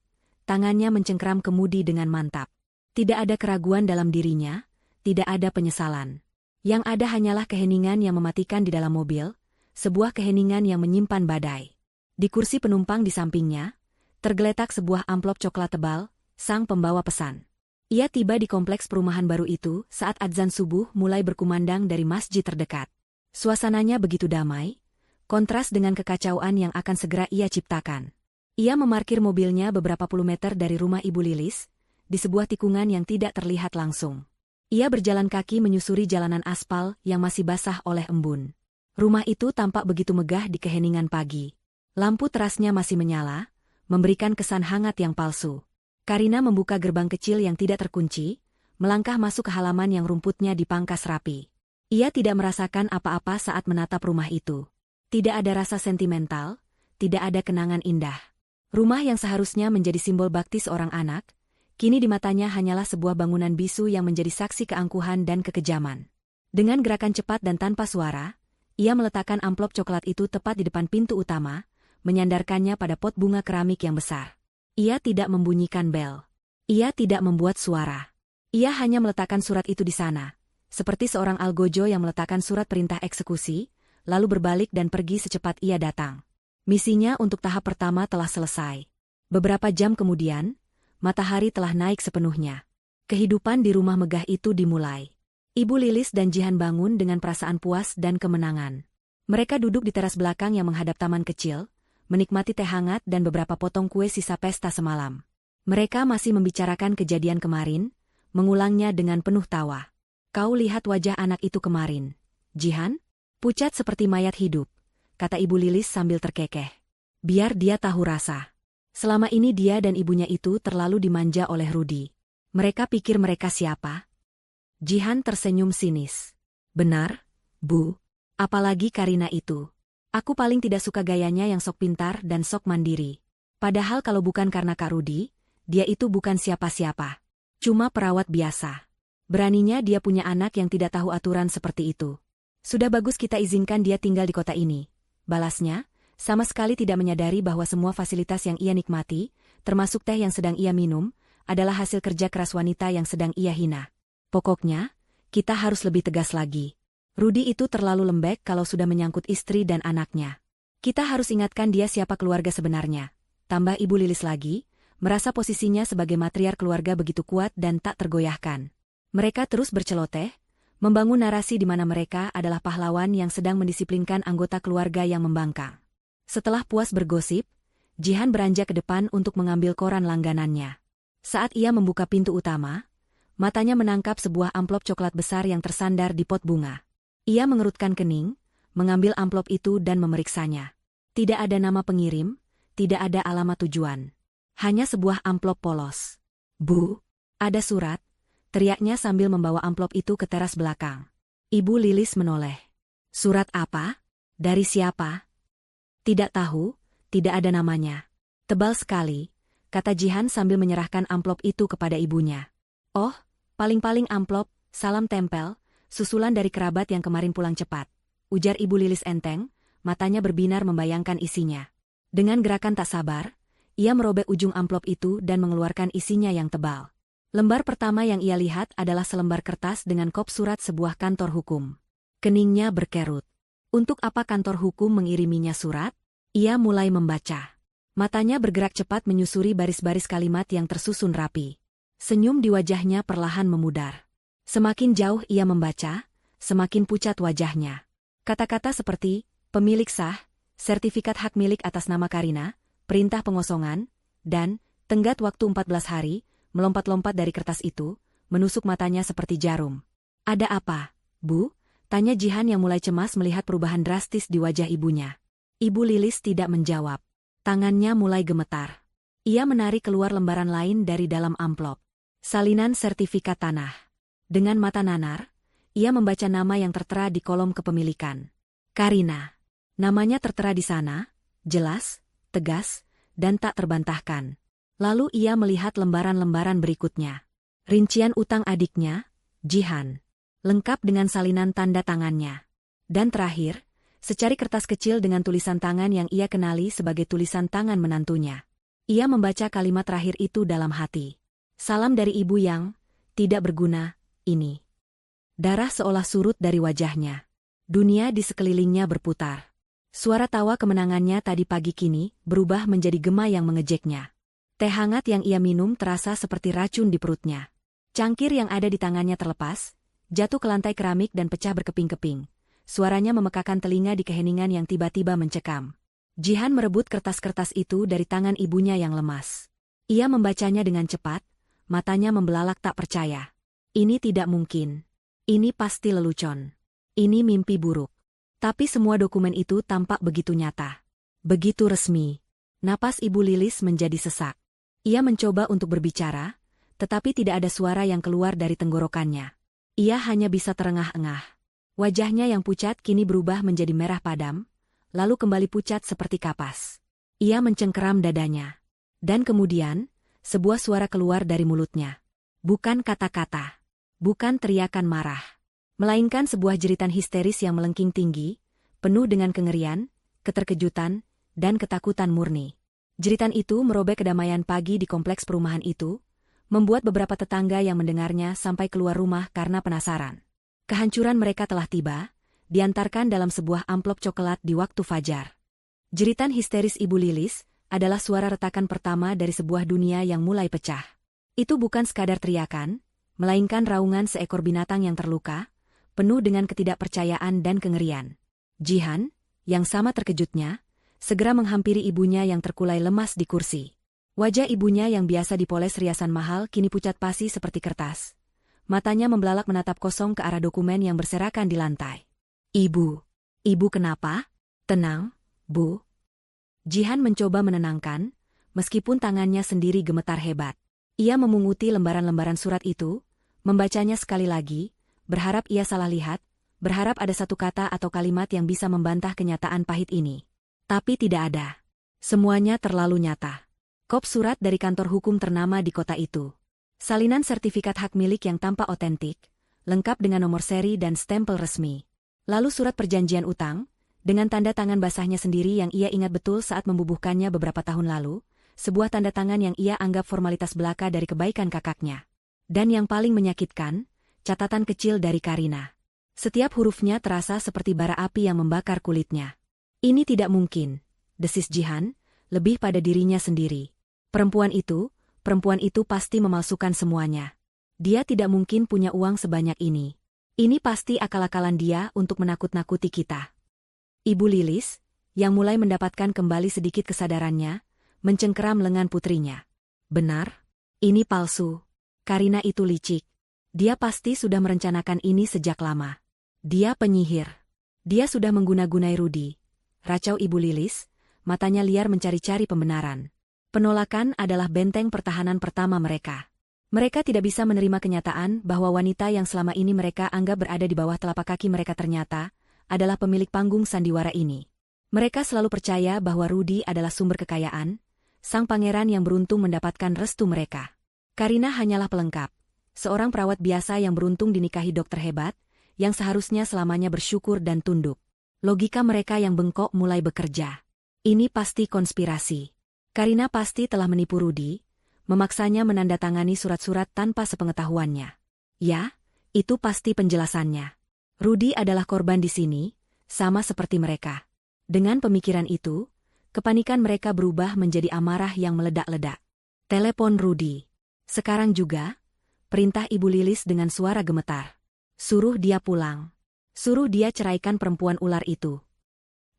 tangannya mencengkeram kemudi dengan mantap. Tidak ada keraguan dalam dirinya, tidak ada penyesalan. Yang ada hanyalah keheningan yang mematikan di dalam mobil, sebuah keheningan yang menyimpan badai. Di kursi penumpang di sampingnya, tergeletak sebuah amplop coklat tebal, sang pembawa pesan. Ia tiba di kompleks perumahan baru itu saat adzan subuh mulai berkumandang dari masjid terdekat. Suasananya begitu damai, kontras dengan kekacauan yang akan segera ia ciptakan. Ia memarkir mobilnya beberapa puluh meter dari rumah Ibu Lilis, di sebuah tikungan yang tidak terlihat langsung. Ia berjalan kaki menyusuri jalanan aspal yang masih basah oleh embun. Rumah itu tampak begitu megah di keheningan pagi. Lampu terasnya masih menyala, memberikan kesan hangat yang palsu. Karina membuka gerbang kecil yang tidak terkunci, melangkah masuk ke halaman yang rumputnya dipangkas rapi. Ia tidak merasakan apa-apa saat menatap rumah itu. Tidak ada rasa sentimental, tidak ada kenangan indah. Rumah yang seharusnya menjadi simbol bakti seorang anak, kini di matanya hanyalah sebuah bangunan bisu yang menjadi saksi keangkuhan dan kekejaman. Dengan gerakan cepat dan tanpa suara, ia meletakkan amplop coklat itu tepat di depan pintu utama, menyandarkannya pada pot bunga keramik yang besar. Ia tidak membunyikan bel. Ia tidak membuat suara. Ia hanya meletakkan surat itu di sana, seperti seorang algojo yang meletakkan surat perintah eksekusi, lalu berbalik dan pergi secepat ia datang. Misinya untuk tahap pertama telah selesai. Beberapa jam kemudian, matahari telah naik sepenuhnya. Kehidupan di rumah megah itu dimulai. Ibu Lilis dan Jihan bangun dengan perasaan puas dan kemenangan. Mereka duduk di teras belakang yang menghadap taman kecil, menikmati teh hangat dan beberapa potong kue sisa pesta semalam. Mereka masih membicarakan kejadian kemarin, mengulangnya dengan penuh tawa. Kau lihat wajah anak itu kemarin, Jihan? Pucat seperti mayat hidup, kata Ibu Lilis sambil terkekeh. Biar dia tahu rasa. Selama ini dia dan ibunya itu terlalu dimanja oleh Rudy. Mereka pikir mereka siapa? Jihan tersenyum sinis. Benar, Bu. Apalagi Karina itu. Aku paling tidak suka gayanya yang sok pintar dan sok mandiri. Padahal kalau bukan karena Kak Rudy, dia itu bukan siapa-siapa. Cuma perawat biasa. Beraninya dia punya anak yang tidak tahu aturan seperti itu. Sudah bagus kita izinkan dia tinggal di kota ini. Balasnya, sama sekali tidak menyadari bahwa semua fasilitas yang ia nikmati, termasuk teh yang sedang ia minum, adalah hasil kerja keras wanita yang sedang ia hina. Pokoknya, kita harus lebih tegas lagi. Rudy itu terlalu lembek kalau sudah menyangkut istri dan anaknya. Kita harus ingatkan dia siapa keluarga sebenarnya. Tambah Ibu Lilis lagi, merasa posisinya sebagai matriark keluarga begitu kuat dan tak tergoyahkan. Mereka terus berceloteh, membangun narasi di mana mereka adalah pahlawan yang sedang mendisiplinkan anggota keluarga yang membangkang. Setelah puas bergosip, Jihan beranjak ke depan untuk mengambil koran langganannya. Saat ia membuka pintu utama, matanya menangkap sebuah amplop coklat besar yang tersandar di pot bunga. Ia mengerutkan kening, mengambil amplop itu dan memeriksanya. Tidak ada nama pengirim, tidak ada alamat tujuan. Hanya sebuah amplop polos. Bu, ada surat, teriaknya sambil membawa amplop itu ke teras belakang. Ibu Lilis menoleh. Surat apa? Dari siapa? Tidak tahu, tidak ada namanya. Tebal sekali, kata Jihan sambil menyerahkan amplop itu kepada ibunya. Oh, paling-paling amplop, salam tempel, susulan dari kerabat yang kemarin pulang cepat. Ujar Ibu Lilis enteng, matanya berbinar membayangkan isinya. Dengan gerakan tak sabar, ia merobek ujung amplop itu dan mengeluarkan isinya yang tebal. Lembar pertama yang ia lihat adalah selembar kertas dengan kop surat sebuah kantor hukum. Keningnya berkerut. Untuk apa kantor hukum mengiriminya surat? Ia mulai membaca. Matanya bergerak cepat menyusuri baris-baris kalimat yang tersusun rapi. Senyum di wajahnya perlahan memudar. Semakin jauh ia membaca, semakin pucat wajahnya. Kata-kata seperti, pemilik sah, sertifikat hak milik atas nama Karina, perintah pengosongan, dan, tenggat waktu 14 hari, melompat-lompat dari kertas itu, menusuk matanya seperti jarum. Ada apa, Bu? Tanya Jihan yang mulai cemas melihat perubahan drastis di wajah ibunya. Ibu Lilis tidak menjawab. Tangannya mulai gemetar. Ia menarik keluar lembaran lain dari dalam amplop. Salinan sertifikat tanah. Dengan mata nanar, ia membaca nama yang tertera di kolom kepemilikan. Karina. Namanya tertera di sana, jelas, tegas, dan tak terbantahkan. Lalu ia melihat lembaran-lembaran berikutnya. Rincian utang adiknya, Jihan. Lengkap dengan salinan tanda tangannya. Dan terakhir, secari kertas kecil dengan tulisan tangan yang ia kenali sebagai tulisan tangan menantunya. Ia membaca kalimat terakhir itu dalam hati. Salam dari ibu yang tidak berguna, ini. Darah seolah surut dari wajahnya. Dunia di sekelilingnya berputar. Suara tawa kemenangannya tadi pagi kini berubah menjadi gema yang mengejeknya. Teh hangat yang ia minum terasa seperti racun di perutnya. Cangkir yang ada di tangannya terlepas, jatuh ke lantai keramik dan pecah berkeping-keping. Suaranya memekakan telinga di keheningan yang tiba-tiba mencekam. Jihan merebut kertas-kertas itu dari tangan ibunya yang lemas. Ia membacanya dengan cepat, matanya membelalak tak percaya. Ini tidak mungkin. Ini pasti lelucon. Ini mimpi buruk. Tapi semua dokumen itu tampak begitu nyata. Begitu resmi. Napas Ibu Lilis menjadi sesak. Ia mencoba untuk berbicara, tetapi tidak ada suara yang keluar dari tenggorokannya. Ia hanya bisa terengah-engah. Wajahnya yang pucat kini berubah menjadi merah padam, lalu kembali pucat seperti kapas. Ia mencengkeram dadanya. Dan kemudian, sebuah suara keluar dari mulutnya. Bukan kata-kata. Bukan teriakan marah. Melainkan sebuah jeritan histeris yang melengking tinggi, penuh dengan kengerian, keterkejutan, dan ketakutan murni. Jeritan itu merobek kedamaian pagi di kompleks perumahan itu, membuat beberapa tetangga yang mendengarnya sampai keluar rumah karena penasaran. Kehancuran mereka telah tiba, diantarkan dalam sebuah amplop coklat di waktu fajar. Jeritan histeris Ibu Lilis adalah suara retakan pertama dari sebuah dunia yang mulai pecah. Itu bukan sekadar teriakan, melainkan raungan seekor binatang yang terluka, penuh dengan ketidakpercayaan dan kengerian. Jihan, yang sama terkejutnya, segera menghampiri ibunya yang terkulai lemas di kursi. Wajah ibunya yang biasa dipoles riasan mahal kini pucat pasi seperti kertas. Matanya membelalak menatap kosong ke arah dokumen yang berserakan di lantai. Ibu kenapa? Tenang, Bu. Jihan mencoba menenangkan, meskipun tangannya sendiri gemetar hebat. Ia memunguti lembaran-lembaran surat itu, membacanya sekali lagi, berharap ia salah lihat, berharap ada satu kata atau kalimat yang bisa membantah kenyataan pahit ini. Tapi tidak ada. Semuanya terlalu nyata. Kop surat dari kantor hukum ternama di kota itu. Salinan sertifikat hak milik yang tampak otentik, lengkap dengan nomor seri dan stempel resmi. Lalu surat perjanjian utang, dengan tanda tangan basahnya sendiri yang ia ingat betul saat membubuhkannya beberapa tahun lalu, sebuah tanda tangan yang ia anggap formalitas belaka dari kebaikan kakaknya. Dan yang paling menyakitkan, catatan kecil dari Karina. Setiap hurufnya terasa seperti bara api yang membakar kulitnya. Ini tidak mungkin, desis Jihan, lebih pada dirinya sendiri. Perempuan itu pasti memalsukan semuanya. Dia tidak mungkin punya uang sebanyak ini. Ini pasti akal-akalan dia untuk menakut-nakuti kita. Ibu Lilis, yang mulai mendapatkan kembali sedikit kesadarannya, mencengkeram lengan putrinya. Benar, ini palsu. Karina itu licik. Dia pasti sudah merencanakan ini sejak lama. Dia penyihir. Dia sudah mengguna-gunai Rudy. Racau Ibu Lilis, matanya liar mencari-cari pembenaran. Penolakan adalah benteng pertahanan pertama mereka. Mereka tidak bisa menerima kenyataan bahwa wanita yang selama ini mereka anggap berada di bawah telapak kaki mereka ternyata adalah pemilik panggung sandiwara ini. Mereka selalu percaya bahwa Rudy adalah sumber kekayaan, sang pangeran yang beruntung mendapatkan restu mereka. Karina hanyalah pelengkap, seorang perawat biasa yang beruntung dinikahi dokter hebat, yang seharusnya selamanya bersyukur dan tunduk. Logika mereka yang bengkok mulai bekerja. Ini pasti konspirasi. Karina pasti telah menipu Rudy, memaksanya menandatangani surat-surat tanpa sepengetahuannya. Ya, itu pasti penjelasannya. Rudy adalah korban di sini, sama seperti mereka. Dengan pemikiran itu, kepanikan mereka berubah menjadi amarah yang meledak-ledak. Telepon Rudy. Sekarang juga, perintah Ibu Lilis dengan suara gemetar. Suruh dia pulang. Suruh dia ceraikan perempuan ular itu.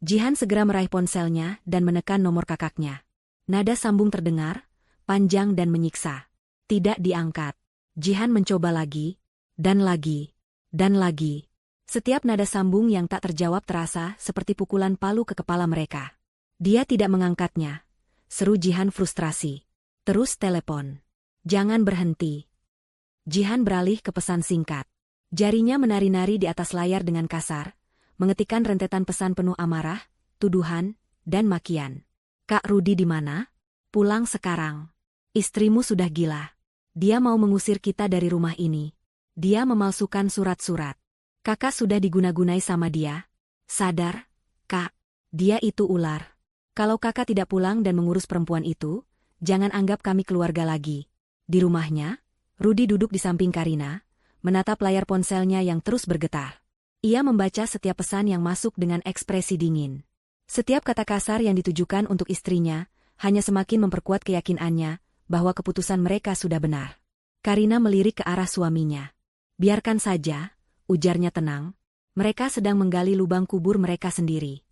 Jihan segera meraih ponselnya dan menekan nomor kakaknya. Nada sambung terdengar, panjang dan menyiksa. Tidak diangkat. Jihan mencoba lagi, dan lagi, dan lagi. Setiap nada sambung yang tak terjawab terasa seperti pukulan palu ke kepala mereka. Dia tidak mengangkatnya. Seru Jihan frustrasi. Terus telepon. Jangan berhenti. Jihan beralih ke pesan singkat. Jarinya menari-nari di atas layar dengan kasar, mengetikkan rentetan pesan penuh amarah, tuduhan, dan makian. Kak Rudy di mana? Pulang sekarang. Istrimu sudah gila. Dia mau mengusir kita dari rumah ini. Dia memalsukan surat-surat. Kakak sudah diguna-gunai sama dia. Sadar, Kak. Dia itu ular. Kalau kakak tidak pulang dan mengurus perempuan itu, jangan anggap kami keluarga lagi. Di rumahnya, Rudy duduk di samping Karina, menatap layar ponselnya yang terus bergetar. Ia membaca setiap pesan yang masuk dengan ekspresi dingin. Setiap kata kasar yang ditujukan untuk istrinya, hanya semakin memperkuat keyakinannya bahwa keputusan mereka sudah benar. Karina melirik ke arah suaminya. Biarkan saja, ujarnya tenang. Mereka sedang menggali lubang kubur mereka sendiri.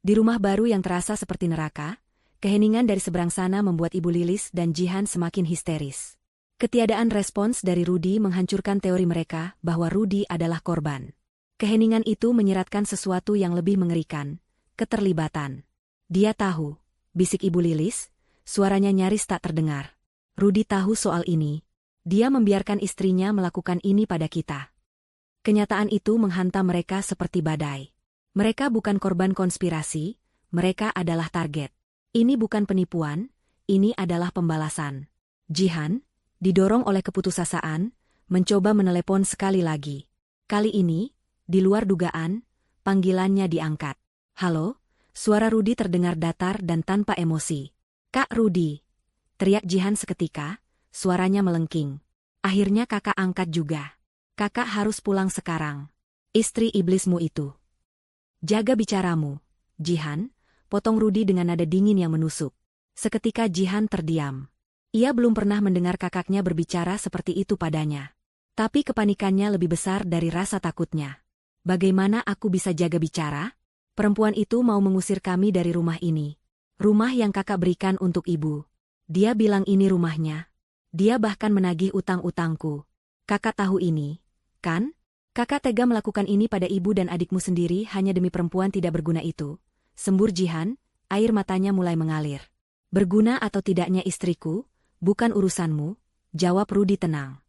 Di rumah baru yang terasa seperti neraka, keheningan dari seberang sana membuat Ibu Lilis dan Jihan semakin histeris. Ketiadaan respons dari Rudy menghancurkan teori mereka bahwa Rudy adalah korban. Keheningan itu menyiratkan sesuatu yang lebih mengerikan, keterlibatan. Dia tahu, bisik Ibu Lilis, suaranya nyaris tak terdengar. Rudi tahu soal ini. Dia membiarkan istrinya melakukan ini pada kita. Kenyataan itu menghantam mereka seperti badai. Mereka bukan korban konspirasi, mereka adalah target. Ini bukan penipuan, ini adalah pembalasan. Jihan, didorong oleh keputusasaan, mencoba menelepon sekali lagi. Kali ini, di luar dugaan, panggilannya diangkat. Halo, suara Rudi terdengar datar dan tanpa emosi. Kak Rudi, teriak Jihan seketika, suaranya melengking. Akhirnya kakak angkat juga. Kakak harus pulang sekarang. Istri iblismu itu. Jaga bicaramu, Jihan, potong Rudi dengan nada dingin yang menusuk. Seketika Jihan terdiam. Ia belum pernah mendengar kakaknya berbicara seperti itu padanya. Tapi kepanikannya lebih besar dari rasa takutnya. Bagaimana aku bisa jaga bicara? Perempuan itu mau mengusir kami dari rumah ini. Rumah yang kakak berikan untuk ibu. Dia bilang ini rumahnya. Dia bahkan menagih utang-utangku. Kakak tahu ini, kan? Kakak tega melakukan ini pada ibu dan adikmu sendiri hanya demi perempuan tidak berguna itu. Sembur Jihan, air matanya mulai mengalir. Berguna atau tidaknya istriku, bukan urusanmu, jawab Rudi tenang.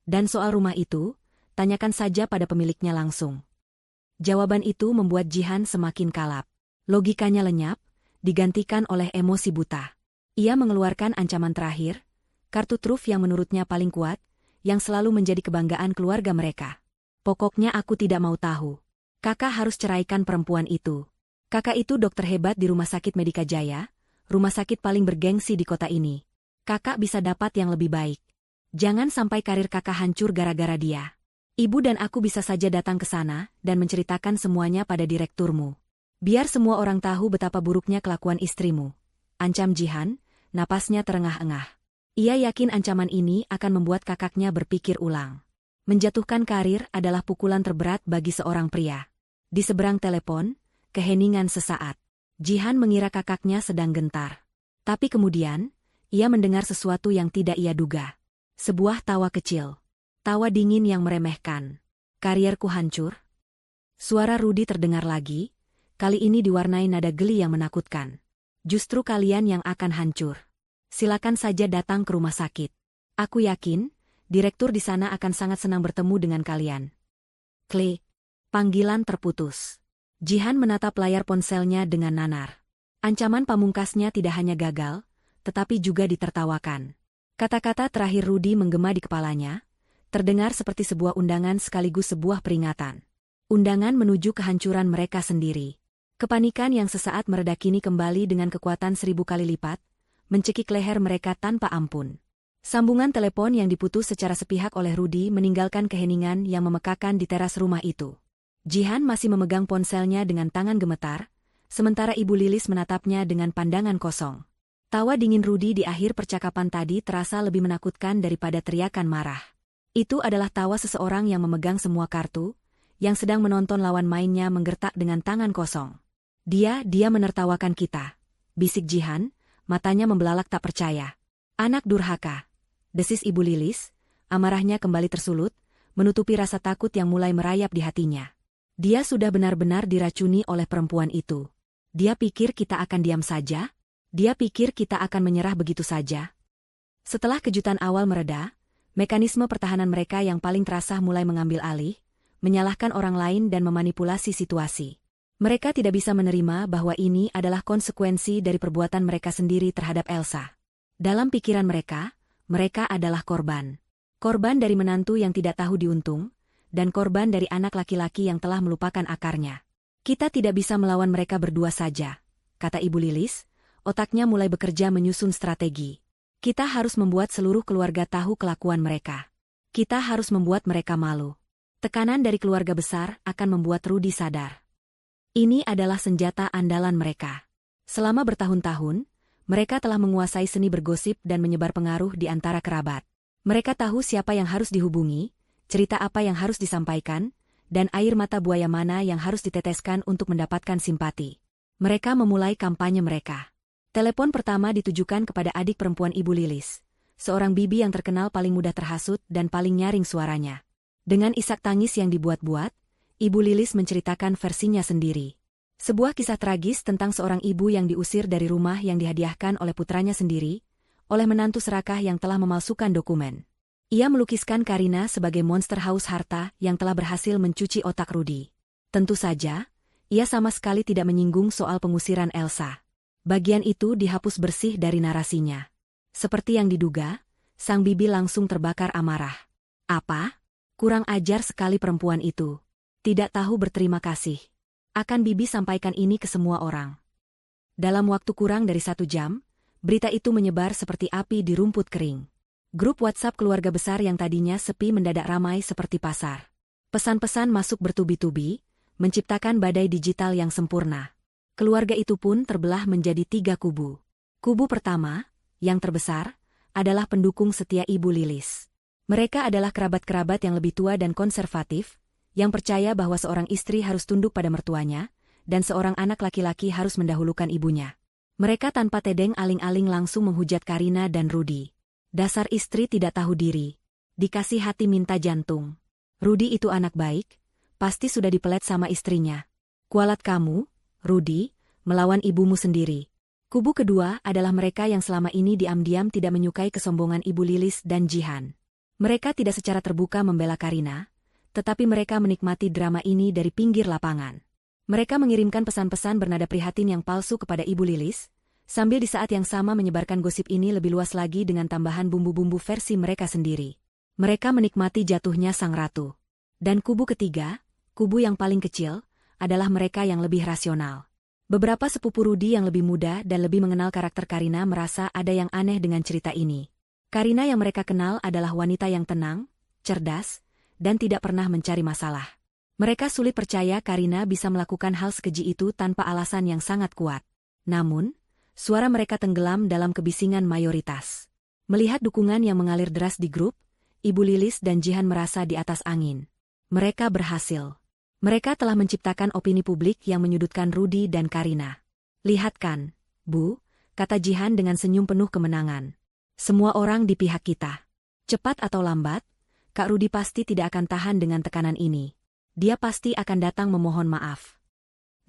Dan soal rumah itu, tanyakan saja pada pemiliknya langsung. Jawaban itu membuat Jihan semakin kalap. Logikanya lenyap, digantikan oleh emosi buta. Ia mengeluarkan ancaman terakhir, kartu truf yang menurutnya paling kuat, yang selalu menjadi kebanggaan keluarga mereka. Pokoknya aku tidak mau tahu. Kakak harus ceraikan perempuan itu. Kakak itu dokter hebat di Rumah Sakit Medika Jaya, rumah sakit paling bergengsi di kota ini. Kakak bisa dapat yang lebih baik. Jangan sampai karir kakak hancur gara-gara dia. Ibu dan aku bisa saja datang ke sana dan menceritakan semuanya pada direkturmu. Biar semua orang tahu betapa buruknya kelakuan istrimu. Ancam Jihan, napasnya terengah-engah. Ia yakin ancaman ini akan membuat kakaknya berpikir ulang. Menjatuhkan karir adalah pukulan terberat bagi seorang pria. Di seberang telepon, keheningan sesaat. Jihan mengira kakaknya sedang gentar. Tapi kemudian, ia mendengar sesuatu yang tidak ia duga. Sebuah tawa kecil. Tawa dingin yang meremehkan. Karierku hancur? Suara Rudi terdengar lagi, kali ini diwarnai nada geli yang menakutkan. Justru kalian yang akan hancur. Silakan saja datang ke rumah sakit. Aku yakin, direktur di sana akan sangat senang bertemu dengan kalian. Klik. Panggilan terputus. Jihan menatap layar ponselnya dengan nanar. Ancaman pamungkasnya tidak hanya gagal, tetapi juga ditertawakan. Kata-kata terakhir Rudi menggema di kepalanya, terdengar seperti sebuah undangan sekaligus sebuah peringatan. Undangan menuju kehancuran mereka sendiri. Kepanikan yang sesaat mereda kini kembali dengan kekuatan 1000 kali lipat, mencekik leher mereka tanpa ampun. Sambungan telepon yang diputus secara sepihak oleh Rudi meninggalkan keheningan yang memekakan di teras rumah itu. Jihan masih memegang ponselnya dengan tangan gemetar, sementara Ibu Lilis menatapnya dengan pandangan kosong. Tawa dingin Rudi di akhir percakapan tadi terasa lebih menakutkan daripada teriakan marah. Itu adalah tawa seseorang yang memegang semua kartu, yang sedang menonton lawan mainnya menggertak dengan tangan kosong. Dia menertawakan kita, bisik Jihan, matanya membelalak tak percaya. Anak durhaka. Desis Ibu Lilis, amarahnya kembali tersulut, menutupi rasa takut yang mulai merayap di hatinya. Dia sudah benar-benar diracuni oleh perempuan itu. Dia pikir kita akan diam saja? Dia pikir kita akan menyerah begitu saja? Setelah kejutan awal mereda, mekanisme pertahanan mereka yang paling terasa mulai mengambil alih, menyalahkan orang lain dan memanipulasi situasi. Mereka tidak bisa menerima bahwa ini adalah konsekuensi dari perbuatan mereka sendiri terhadap Elsa. Dalam pikiran mereka adalah korban. Korban dari menantu yang tidak tahu diuntung, dan korban dari anak laki-laki yang telah melupakan akarnya. Kita tidak bisa melawan mereka berdua saja, kata Ibu Lilis, otaknya mulai bekerja menyusun strategi. Kita harus membuat seluruh keluarga tahu kelakuan mereka. Kita harus membuat mereka malu. Tekanan dari keluarga besar akan membuat Rudi sadar. Ini adalah senjata andalan mereka. Selama bertahun-tahun, mereka telah menguasai seni bergosip dan menyebar pengaruh di antara kerabat. Mereka tahu siapa yang harus dihubungi, cerita apa yang harus disampaikan, dan air mata buaya mana yang harus diteteskan untuk mendapatkan simpati. Mereka memulai kampanye mereka. Telepon pertama ditujukan kepada adik perempuan Ibu Lilis, seorang bibi yang terkenal paling mudah terhasut dan paling nyaring suaranya. Dengan isak tangis yang dibuat-buat, Ibu Lilis menceritakan versinya sendiri. Sebuah kisah tragis tentang seorang ibu yang diusir dari rumah yang dihadiahkan oleh putranya sendiri, oleh menantu serakah yang telah memalsukan dokumen. Ia melukiskan Karina sebagai monster haus harta yang telah berhasil mencuci otak Rudy. Tentu saja, ia sama sekali tidak menyinggung soal pengusiran Elsa. Bagian itu dihapus bersih dari narasinya. Seperti yang diduga, sang bibi langsung terbakar amarah. Apa? Kurang ajar sekali perempuan itu. Tidak tahu berterima kasih. Akan bibi sampaikan ini ke semua orang. Dalam waktu kurang dari 1 jam, berita itu menyebar seperti api di rumput kering. Grup WhatsApp keluarga besar yang tadinya sepi mendadak ramai seperti pasar. Pesan-pesan masuk bertubi-tubi, menciptakan badai digital yang sempurna. Keluarga itu pun terbelah menjadi 3 kubu. Kubu pertama, yang terbesar, adalah pendukung setia Ibu Lilis. Mereka adalah kerabat-kerabat yang lebih tua dan konservatif, yang percaya bahwa seorang istri harus tunduk pada mertuanya, dan seorang anak laki-laki harus mendahulukan ibunya. Mereka tanpa tedeng aling-aling langsung menghujat Karina dan Rudy. Dasar istri tidak tahu diri. Dikasih hati minta jantung. Rudy itu anak baik, pasti sudah dipelet sama istrinya. Kualat kamu, Rudy, melawan ibumu sendiri. Kubu kedua adalah mereka yang selama ini diam-diam tidak menyukai kesombongan Ibu Lilis dan Jihan. Mereka tidak secara terbuka membela Karina, tetapi mereka menikmati drama ini dari pinggir lapangan. Mereka mengirimkan pesan-pesan bernada prihatin yang palsu kepada Ibu Lilis, sambil di saat yang sama menyebarkan gosip ini lebih luas lagi dengan tambahan bumbu-bumbu versi mereka sendiri. Mereka menikmati jatuhnya sang ratu. Dan kubu ketiga, kubu yang paling kecil, adalah mereka yang lebih rasional. Beberapa sepupu Rudy yang lebih muda dan lebih mengenal karakter Karina merasa ada yang aneh dengan cerita ini. Karina yang mereka kenal adalah wanita yang tenang, cerdas, dan tidak pernah mencari masalah. Mereka sulit percaya Karina bisa melakukan hal sekeji itu tanpa alasan yang sangat kuat. Namun, suara mereka tenggelam dalam kebisingan mayoritas. Melihat dukungan yang mengalir deras di grup, Ibu Lilis dan Jihan merasa di atas angin. Mereka berhasil. Mereka telah menciptakan opini publik yang menyudutkan Rudy dan Karina. Lihat kan, Bu, kata Jihan dengan senyum penuh kemenangan. Semua orang di pihak kita. Cepat atau lambat, Kak Rudy pasti tidak akan tahan dengan tekanan ini. Dia pasti akan datang memohon maaf.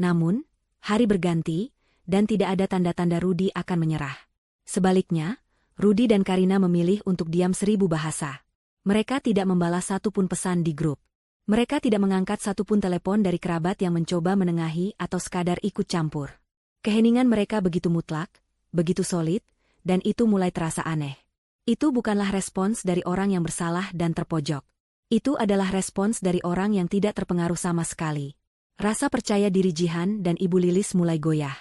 Namun, hari berganti, dan tidak ada tanda-tanda Rudy akan menyerah. Sebaliknya, Rudy dan Karina memilih untuk diam 1000 bahasa. Mereka tidak membalas satupun pesan di grup. Mereka tidak mengangkat satupun telepon dari kerabat yang mencoba menengahi atau sekadar ikut campur. Keheningan mereka begitu mutlak, begitu solid, dan itu mulai terasa aneh. Itu bukanlah respons dari orang yang bersalah dan terpojok. Itu adalah respons dari orang yang tidak terpengaruh sama sekali. Rasa percaya diri Jihan dan Ibu Lilis mulai goyah.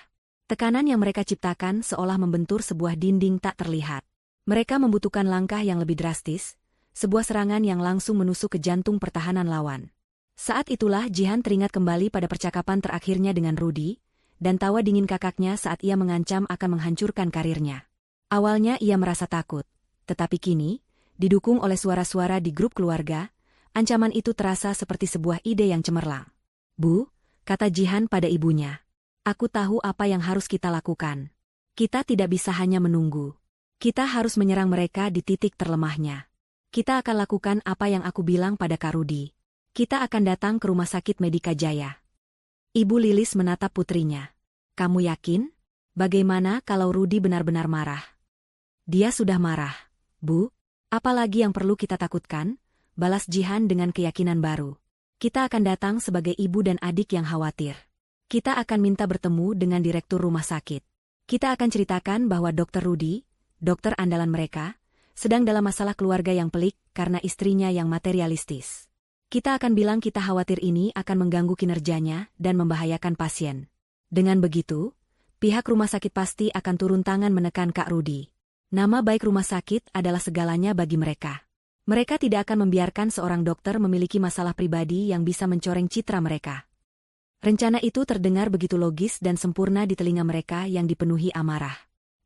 Tekanan yang mereka ciptakan seolah membentur sebuah dinding tak terlihat. Mereka membutuhkan langkah yang lebih drastis, sebuah serangan yang langsung menusuk ke jantung pertahanan lawan. Saat itulah Jihan teringat kembali pada percakapan terakhirnya dengan Rudy, dan tawa dingin kakaknya saat ia mengancam akan menghancurkan karirnya. Awalnya ia merasa takut, tetapi kini, didukung oleh suara-suara di grup keluarga, ancaman itu terasa seperti sebuah ide yang cemerlang. Bu, kata Jihan pada ibunya, aku tahu apa yang harus kita lakukan. Kita tidak bisa hanya menunggu. Kita harus menyerang mereka di titik terlemahnya. Kita akan lakukan apa yang aku bilang pada Kak Rudy. Kita akan datang ke rumah sakit Medika Jaya. Ibu Lilis menatap putrinya. Kamu yakin? Bagaimana kalau Rudy benar-benar marah? Dia sudah marah, Bu. Apalagi yang perlu kita takutkan? Balas Jihan dengan keyakinan baru. Kita akan datang sebagai ibu dan adik yang khawatir. Kita akan minta bertemu dengan direktur rumah sakit. Kita akan ceritakan bahwa Dr. Rudy, dokter andalan mereka, sedang dalam masalah keluarga yang pelik karena istrinya yang materialistis. Kita akan bilang kita khawatir ini akan mengganggu kinerjanya dan membahayakan pasien. Dengan begitu, pihak rumah sakit pasti akan turun tangan menekan Kak Rudy. Nama baik rumah sakit adalah segalanya bagi mereka. Mereka tidak akan membiarkan seorang dokter memiliki masalah pribadi yang bisa mencoreng citra mereka. Rencana itu terdengar begitu logis dan sempurna di telinga mereka yang dipenuhi amarah.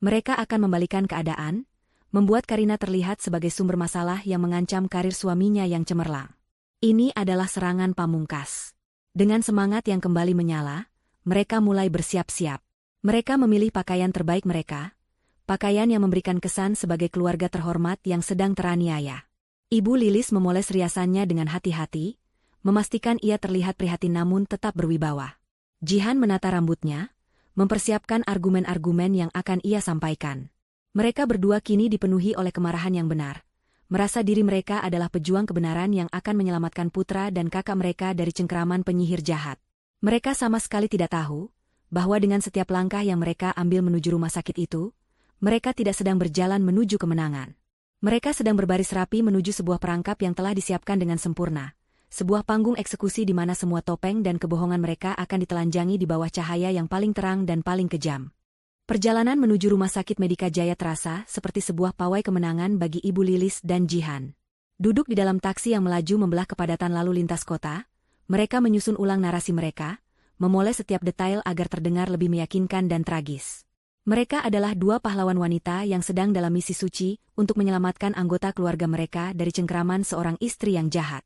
Mereka akan membalikan keadaan, membuat Karina terlihat sebagai sumber masalah yang mengancam karir suaminya yang cemerlang. Ini adalah serangan pamungkas. Dengan semangat yang kembali menyala, mereka mulai bersiap-siap. Mereka memilih pakaian terbaik mereka, pakaian yang memberikan kesan sebagai keluarga terhormat yang sedang teraniaya. Ibu Lilis memoles riasannya dengan hati-hati, memastikan ia terlihat prihatin namun tetap berwibawa. Jihan menata rambutnya, mempersiapkan argumen-argumen yang akan ia sampaikan. Mereka berdua kini dipenuhi oleh kemarahan yang benar. Merasa diri mereka adalah pejuang kebenaran yang akan menyelamatkan putra dan kakak mereka dari cengkeraman penyihir jahat. Mereka sama sekali tidak tahu bahwa dengan setiap langkah yang mereka ambil menuju rumah sakit itu, mereka tidak sedang berjalan menuju kemenangan. Mereka sedang berbaris rapi menuju sebuah perangkap yang telah disiapkan dengan sempurna. Sebuah panggung eksekusi di mana semua topeng dan kebohongan mereka akan ditelanjangi di bawah cahaya yang paling terang dan paling kejam. Perjalanan menuju rumah sakit Medika Jaya terasa seperti sebuah pawai kemenangan bagi Ibu Lilis dan Jihan. Duduk di dalam taksi yang melaju membelah kepadatan lalu lintas kota, mereka menyusun ulang narasi mereka, memoles setiap detail agar terdengar lebih meyakinkan dan tragis. Mereka adalah dua pahlawan wanita yang sedang dalam misi suci untuk menyelamatkan anggota keluarga mereka dari cengkeraman seorang istri yang jahat.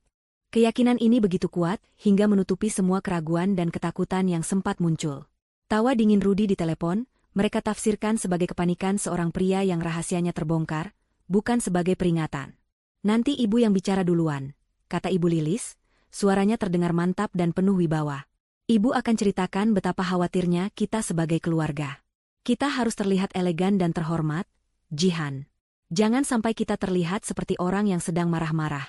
Keyakinan ini begitu kuat hingga menutupi semua keraguan dan ketakutan yang sempat muncul. Tawa dingin Rudi di telepon, mereka tafsirkan sebagai kepanikan seorang pria yang rahasianya terbongkar, bukan sebagai peringatan. Nanti ibu yang bicara duluan, kata Ibu Lilis, suaranya terdengar mantap dan penuh wibawa. Ibu akan ceritakan betapa khawatirnya kita sebagai keluarga. Kita harus terlihat elegan dan terhormat, Jihan. Jangan sampai kita terlihat seperti orang yang sedang marah-marah.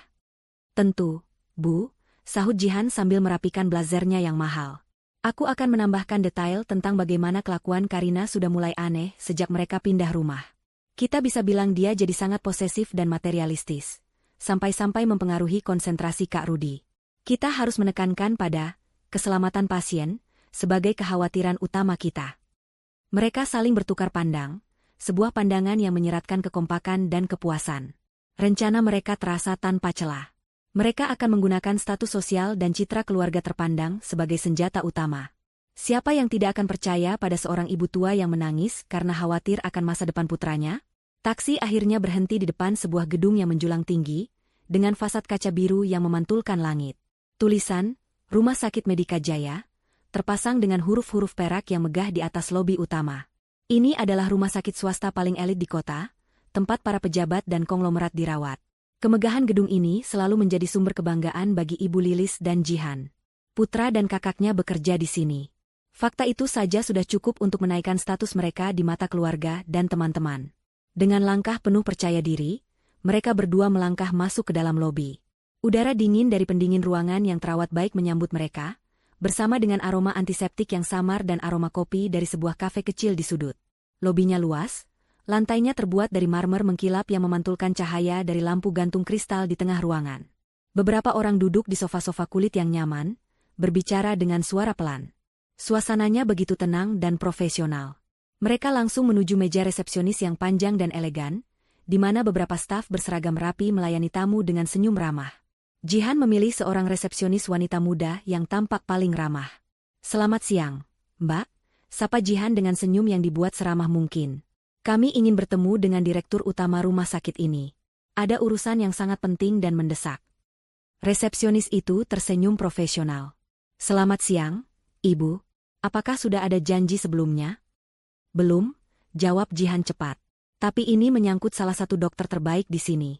Tentu, Bu, sahut Jihan sambil merapikan blazernya yang mahal. Aku akan menambahkan detail tentang bagaimana kelakuan Karina sudah mulai aneh sejak mereka pindah rumah. Kita bisa bilang dia jadi sangat posesif dan materialistis, sampai-sampai mempengaruhi konsentrasi Kak Rudi. Kita harus menekankan pada keselamatan pasien sebagai kekhawatiran utama kita. Mereka saling bertukar pandang, sebuah pandangan yang menyeratkan kekompakan dan kepuasan. Rencana mereka terasa tanpa celah. Mereka akan menggunakan status sosial dan citra keluarga terpandang sebagai senjata utama. Siapa yang tidak akan percaya pada seorang ibu tua yang menangis karena khawatir akan masa depan putranya? Taksi akhirnya berhenti di depan sebuah gedung yang menjulang tinggi, dengan fasad kaca biru yang memantulkan langit. Tulisan, Rumah Sakit Medika Jaya, terpasang dengan huruf-huruf perak yang megah di atas lobi utama. Ini adalah rumah sakit swasta paling elit di kota, tempat para pejabat dan konglomerat dirawat. Kemegahan gedung ini selalu menjadi sumber kebanggaan bagi Ibu Lilis dan Jihan. Putra dan kakaknya bekerja di sini. Fakta itu saja sudah cukup untuk menaikkan status mereka di mata keluarga dan teman-teman. Dengan langkah penuh percaya diri, mereka berdua melangkah masuk ke dalam lobi. Udara dingin dari pendingin ruangan yang terawat baik menyambut mereka, bersama dengan aroma antiseptik yang samar dan aroma kopi dari sebuah kafe kecil di sudut. Lobinya luas, lantainya terbuat dari marmer mengkilap yang memantulkan cahaya dari lampu gantung kristal di tengah ruangan. Beberapa orang duduk di sofa-sofa kulit yang nyaman, berbicara dengan suara pelan. Suasananya begitu tenang dan profesional. Mereka langsung menuju meja resepsionis yang panjang dan elegan, di mana beberapa staf berseragam rapi melayani tamu dengan senyum ramah. Jihan memilih seorang resepsionis wanita muda yang tampak paling ramah. "Selamat siang, Mbak," sapa Jihan dengan senyum yang dibuat seramah mungkin. "Kami ingin bertemu dengan direktur utama rumah sakit ini. Ada urusan yang sangat penting dan mendesak." Resepsionis itu tersenyum profesional. "Selamat siang, Ibu. Apakah sudah ada janji sebelumnya?" "Belum," jawab Jihan cepat. "Tapi ini menyangkut salah satu dokter terbaik di sini.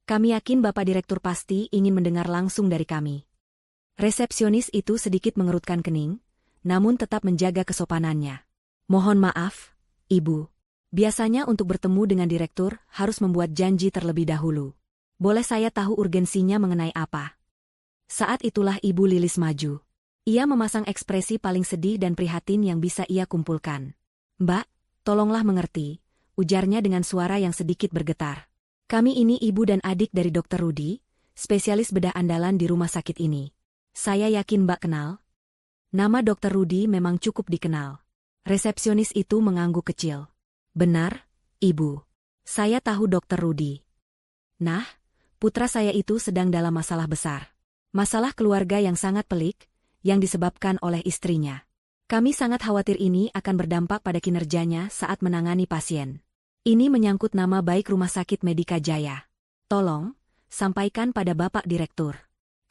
Kami yakin Bapak Direktur pasti ingin mendengar langsung dari kami." Resepsionis itu sedikit mengerutkan kening, namun tetap menjaga kesopanannya. "Mohon maaf, Ibu. Biasanya untuk bertemu dengan direktur harus membuat janji terlebih dahulu. Boleh saya tahu urgensinya mengenai apa?" Saat itulah Ibu Lilis maju. Ia memasang ekspresi paling sedih dan prihatin yang bisa ia kumpulkan. "Mbak, tolonglah mengerti," ujarnya dengan suara yang sedikit bergetar. "Kami ini ibu dan adik dari Dr. Rudi, spesialis bedah andalan di rumah sakit ini. Saya yakin Mbak kenal." Nama Dr. Rudi memang cukup dikenal. Resepsionis itu mengangguk kecil. "Benar, Ibu. Saya tahu Dr. Rudi. Nah, putra saya itu sedang dalam masalah besar. Masalah keluarga yang sangat pelik, yang disebabkan oleh istrinya. Kami sangat khawatir ini akan berdampak pada kinerjanya saat menangani pasien. Ini menyangkut nama baik Rumah Sakit Medika Jaya. Tolong, sampaikan pada Bapak Direktur.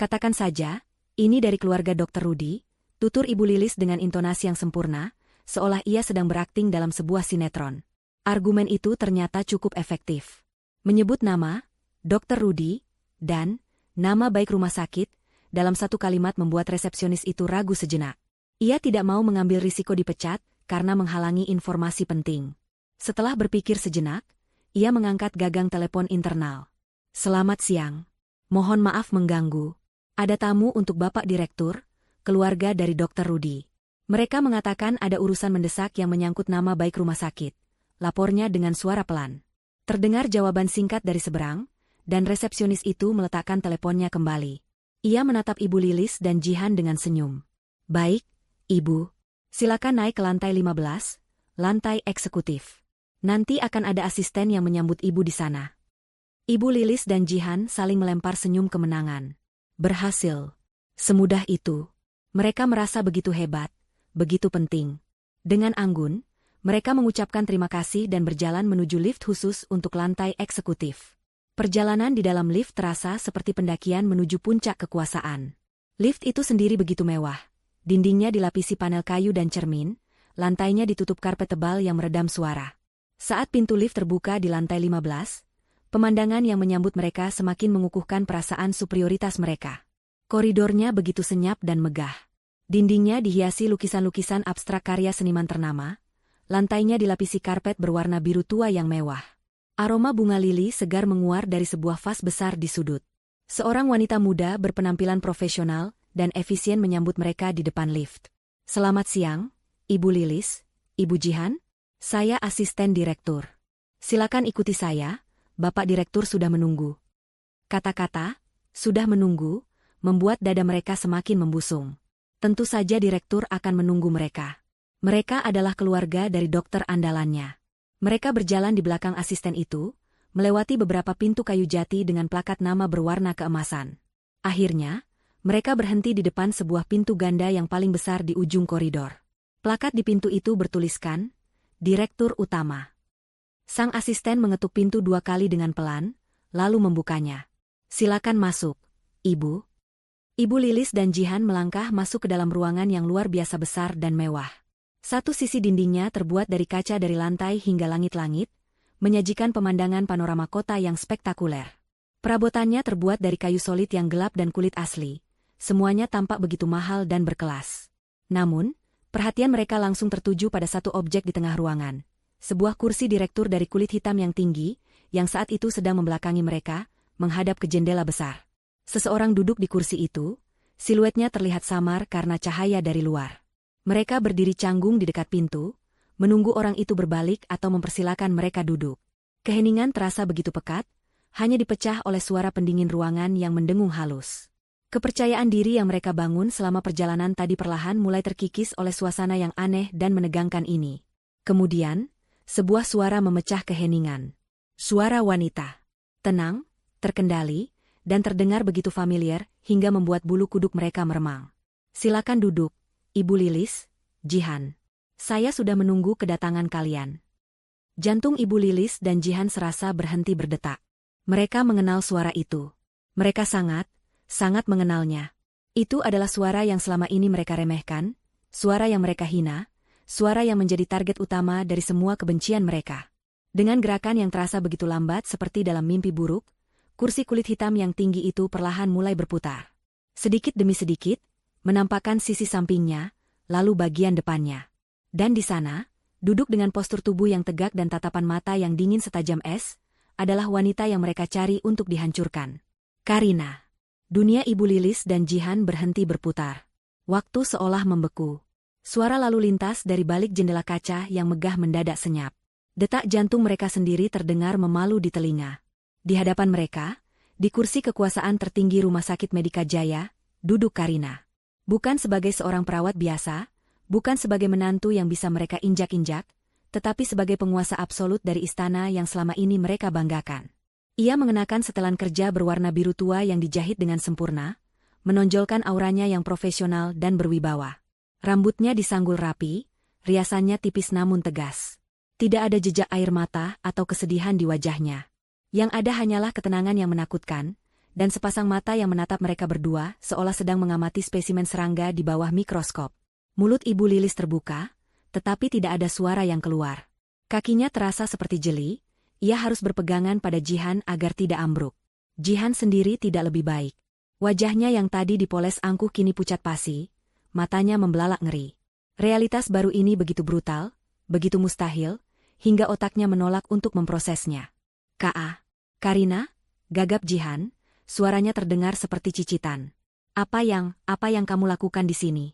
Katakan saja, ini dari keluarga Dr. Rudi," tutur Ibu Lilis dengan intonasi yang sempurna, seolah ia sedang berakting dalam sebuah sinetron. Argumen itu ternyata cukup efektif. Menyebut nama, Dr. Rudi, dan nama baik rumah sakit, dalam satu kalimat membuat resepsionis itu ragu sejenak. Ia tidak mau mengambil risiko dipecat karena menghalangi informasi penting. Setelah berpikir sejenak, ia mengangkat gagang telepon internal. Selamat siang. Mohon maaf mengganggu. Ada tamu untuk Bapak Direktur, keluarga dari Dr. Rudy. Mereka mengatakan ada urusan mendesak yang menyangkut nama baik rumah sakit. Lapornya dengan suara pelan. Terdengar jawaban singkat dari seberang, dan resepsionis itu meletakkan teleponnya kembali. Ia menatap Ibu Lilis dan Jihan dengan senyum. Baik, Ibu. Silakan naik ke lantai 15, lantai eksekutif. Nanti akan ada asisten yang menyambut Ibu di sana. Ibu Lilis dan Jihan saling melempar senyum kemenangan. Berhasil. Semudah itu. Mereka merasa begitu hebat, begitu penting. Dengan anggun, mereka mengucapkan terima kasih dan berjalan menuju lift khusus untuk lantai eksekutif. Perjalanan di dalam lift terasa seperti pendakian menuju puncak kekuasaan. Lift itu sendiri begitu mewah. Dindingnya dilapisi panel kayu dan cermin, lantainya ditutup karpet tebal yang meredam suara. Saat pintu lift terbuka di lantai 15, pemandangan yang menyambut mereka semakin mengukuhkan perasaan superioritas mereka. Koridornya begitu senyap dan megah. Dindingnya dihiasi lukisan-lukisan abstrak karya seniman ternama, lantainya dilapisi karpet berwarna biru tua yang mewah. Aroma bunga lili segar menguar dari sebuah vas besar di sudut. Seorang wanita muda berpenampilan profesional dan efisien menyambut mereka di depan lift. Selamat siang, Ibu Lilis, Ibu Jihan. Saya asisten direktur. Silakan ikuti saya, Bapak Direktur sudah menunggu. Kata-kata, sudah menunggu, membuat dada mereka semakin membusung. Tentu saja direktur akan menunggu mereka. Mereka adalah keluarga dari dokter andalannya. Mereka berjalan di belakang asisten itu, melewati beberapa pintu kayu jati dengan plakat nama berwarna keemasan. Akhirnya, mereka berhenti di depan sebuah pintu ganda yang paling besar di ujung koridor. Plakat di pintu itu bertuliskan, Direktur Utama. Sang asisten mengetuk pintu 2 kali dengan pelan, lalu membukanya. Silakan masuk, Ibu. Ibu Lilis dan Jihan melangkah masuk ke dalam ruangan yang luar biasa besar dan mewah. Satu sisi dindingnya terbuat dari kaca dari lantai hingga langit-langit, menyajikan pemandangan panorama kota yang spektakuler. Perabotannya terbuat dari kayu solid yang gelap dan kulit asli. Semuanya tampak begitu mahal dan berkelas. Namun, perhatian mereka langsung tertuju pada satu objek di tengah ruangan. Sebuah kursi direktur dari kulit hitam yang tinggi, yang saat itu sedang membelakangi mereka, menghadap ke jendela besar. Seseorang duduk di kursi itu, siluetnya terlihat samar karena cahaya dari luar. Mereka berdiri canggung di dekat pintu, menunggu orang itu berbalik atau mempersilakan mereka duduk. Keheningan terasa begitu pekat, hanya dipecah oleh suara pendingin ruangan yang mendengung halus. Kepercayaan diri yang mereka bangun selama perjalanan tadi perlahan mulai terkikis oleh suasana yang aneh dan menegangkan ini. Kemudian, sebuah suara memecah keheningan. Suara wanita. Tenang, terkendali, dan terdengar begitu familiar hingga membuat bulu kuduk mereka meremang. Silakan duduk, Ibu Lilis, Jihan. Saya sudah menunggu kedatangan kalian. Jantung Ibu Lilis dan Jihan serasa berhenti berdetak. Mereka mengenal suara itu. Mereka sangat mengenalnya. Itu adalah suara yang selama ini mereka remehkan, suara yang mereka hina, suara yang menjadi target utama dari semua kebencian mereka. Dengan gerakan yang terasa begitu lambat seperti dalam mimpi buruk, kursi kulit hitam yang tinggi itu perlahan mulai berputar. Sedikit demi sedikit, menampakkan sisi sampingnya, lalu bagian depannya. Dan di sana, duduk dengan postur tubuh yang tegak dan tatapan mata yang dingin setajam es, adalah wanita yang mereka cari untuk dihancurkan. Karina. Dunia Ibu Lilis dan Jihan berhenti berputar. Waktu seolah membeku. Suara lalu lintas dari balik jendela kaca yang megah mendadak senyap. Detak jantung mereka sendiri terdengar memalu di telinga. Di hadapan mereka, di kursi kekuasaan tertinggi Rumah Sakit Medika Jaya, duduk Karina. Bukan sebagai seorang perawat biasa, bukan sebagai menantu yang bisa mereka injak-injak, tetapi sebagai penguasa absolut dari istana yang selama ini mereka banggakan. Ia mengenakan setelan kerja berwarna biru tua yang dijahit dengan sempurna, menonjolkan auranya yang profesional dan berwibawa. Rambutnya disanggul rapi, riasannya tipis namun tegas. Tidak ada jejak air mata atau kesedihan di wajahnya. Yang ada hanyalah ketenangan yang menakutkan, dan sepasang mata yang menatap mereka berdua seolah sedang mengamati spesimen serangga di bawah mikroskop. Mulut Ibu Lilis terbuka, tetapi tidak ada suara yang keluar. Kakinya terasa seperti jeli, ia harus berpegangan pada Jihan agar tidak ambruk. Jihan sendiri tidak lebih baik. Wajahnya yang tadi dipoles angkuh kini pucat pasi, matanya membelalak ngeri. Realitas baru ini begitu brutal, begitu mustahil, hingga otaknya menolak untuk memprosesnya. "Ka, Karina?" gagap Jihan, suaranya terdengar seperti cicitan. Apa yang kamu lakukan di sini?"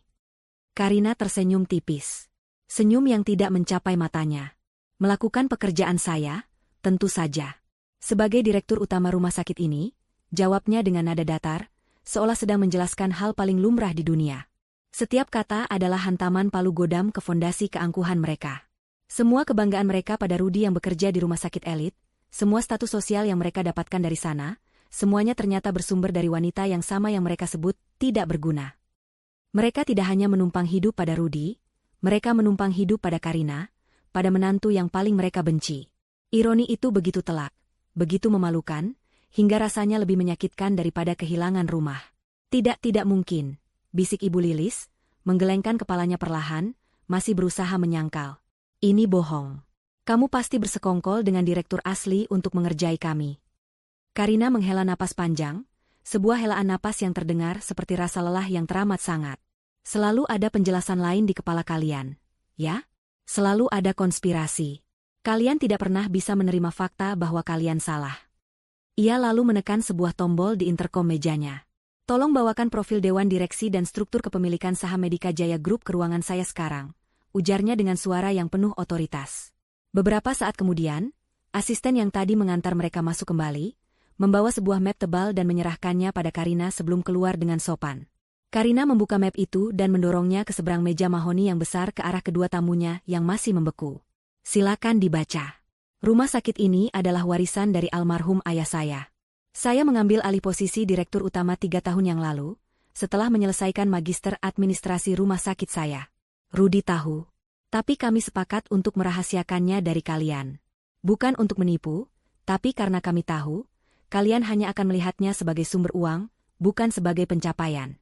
Karina tersenyum tipis. Senyum yang tidak mencapai matanya. "Melakukan pekerjaan saya, tentu saja. Sebagai direktur utama rumah sakit ini," jawabnya dengan nada datar, seolah sedang menjelaskan hal paling lumrah di dunia. Setiap kata adalah hantaman palu godam ke fondasi keangkuhan mereka. Semua kebanggaan mereka pada Rudy yang bekerja di rumah sakit elit, semua status sosial yang mereka dapatkan dari sana, semuanya ternyata bersumber dari wanita yang sama yang mereka sebut tidak berguna. Mereka tidak hanya menumpang hidup pada Rudy, mereka menumpang hidup pada Karina, pada menantu yang paling mereka benci. Ironi itu begitu telak, begitu memalukan, hingga rasanya lebih menyakitkan daripada kehilangan rumah. Tidak mungkin, bisik Ibu Lilis, menggelengkan kepalanya perlahan, masih berusaha menyangkal. "Ini bohong. Kamu pasti bersekongkol dengan direktur asli untuk mengerjai kami." Karina menghela napas panjang, sebuah helaan napas yang terdengar seperti rasa lelah yang teramat sangat. "Selalu ada penjelasan lain di kepala kalian, ya? Selalu ada konspirasi. Kalian tidak pernah bisa menerima fakta bahwa kalian salah." Ia lalu menekan sebuah tombol di interkom mejanya. "Tolong bawakan profil Dewan Direksi dan struktur kepemilikan saham Medika Jaya Group ke ruangan saya sekarang," ujarnya dengan suara yang penuh otoritas. Beberapa saat kemudian, asisten yang tadi mengantar mereka masuk kembali, membawa sebuah map tebal dan menyerahkannya pada Karina sebelum keluar dengan sopan. Karina membuka map itu dan mendorongnya ke seberang meja mahoni yang besar ke arah kedua tamunya yang masih membeku. "Silakan dibaca. Rumah sakit ini adalah warisan dari almarhum ayah saya. Saya mengambil alih posisi direktur utama 3 tahun yang lalu, setelah menyelesaikan magister administrasi rumah sakit saya. Rudy tahu. Tapi kami sepakat untuk merahasiakannya dari kalian. Bukan untuk menipu, tapi karena kami tahu, kalian hanya akan melihatnya sebagai sumber uang, bukan sebagai pencapaian."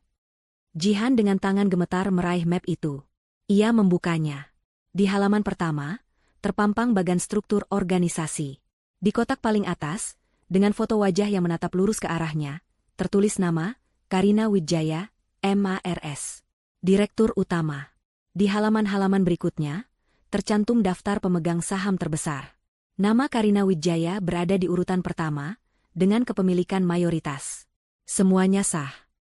Jihan dengan tangan gemetar meraih map itu. Ia membukanya. Di halaman pertama, terpampang bagan struktur organisasi. Di kotak paling atas, dengan foto wajah yang menatap lurus ke arahnya, tertulis nama, Karina Wijaya, MARS. Direktur Utama. Di halaman-halaman berikutnya, tercantum daftar pemegang saham terbesar. Nama Karina Wijaya berada di urutan pertama, dengan kepemilikan mayoritas. Semuanya sah.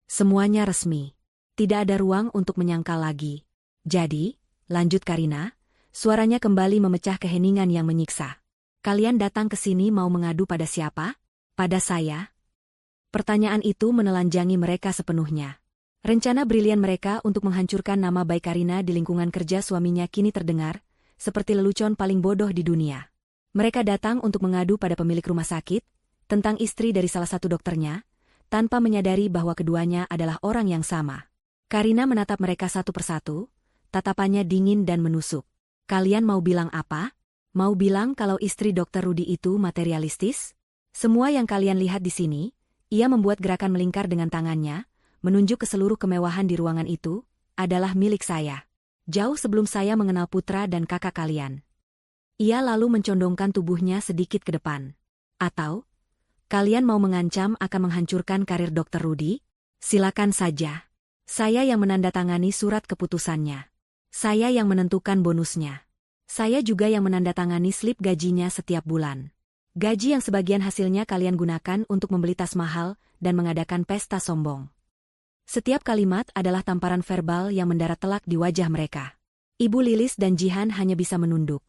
Semuanya resmi. Tidak ada ruang untuk menyangkal lagi. "Jadi," lanjut Karina, suaranya kembali memecah keheningan yang menyiksa. "Kalian datang ke sini mau mengadu pada siapa? Pada saya?" Pertanyaan itu menelanjangi mereka sepenuhnya. Rencana brilian mereka untuk menghancurkan nama baik Karina di lingkungan kerja suaminya kini terdengar, seperti lelucon paling bodoh di dunia. Mereka datang untuk mengadu pada pemilik rumah sakit, tentang istri dari salah satu dokternya, tanpa menyadari bahwa keduanya adalah orang yang sama. Karina menatap mereka satu persatu, tatapannya dingin dan menusuk. "Kalian mau bilang apa? Mau bilang kalau istri Dr. Rudy itu materialistis? Semua yang kalian lihat di sini," ia membuat gerakan melingkar dengan tangannya, menunjuk ke seluruh kemewahan di ruangan itu, "adalah milik saya. Jauh sebelum saya mengenal putra dan kakak kalian." Ia lalu mencondongkan tubuhnya sedikit ke depan. "Atau, kalian mau mengancam akan menghancurkan karir Dr. Rudy? Silakan saja. Saya yang menandatangani surat keputusannya. Saya yang menentukan bonusnya. Saya juga yang menandatangani slip gajinya setiap bulan. Gaji yang sebagian hasilnya kalian gunakan untuk membeli tas mahal dan mengadakan pesta sombong." Setiap kalimat adalah tamparan verbal yang mendarat telak di wajah mereka. Ibu Lilis dan Jihan hanya bisa menunduk,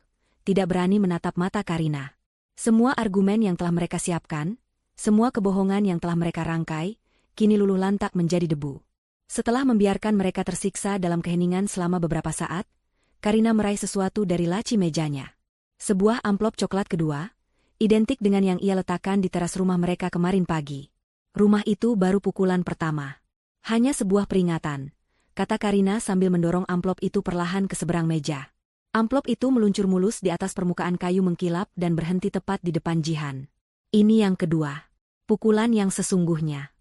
tidak berani menatap mata Karina. Semua argumen yang telah mereka siapkan, semua kebohongan yang telah mereka rangkai, kini luluh lantak menjadi debu. Setelah membiarkan mereka tersiksa dalam keheningan selama beberapa saat, Karina meraih sesuatu dari laci mejanya. Sebuah amplop coklat kedua, identik dengan yang ia letakkan di teras rumah mereka kemarin pagi. Rumah itu baru pukulan pertama. Hanya sebuah peringatan, kata Karina sambil mendorong amplop itu perlahan ke seberang meja. Amplop itu meluncur mulus di atas permukaan kayu mengkilap dan berhenti tepat di depan Jihan. Ini yang kedua. Pukulan yang sesungguhnya.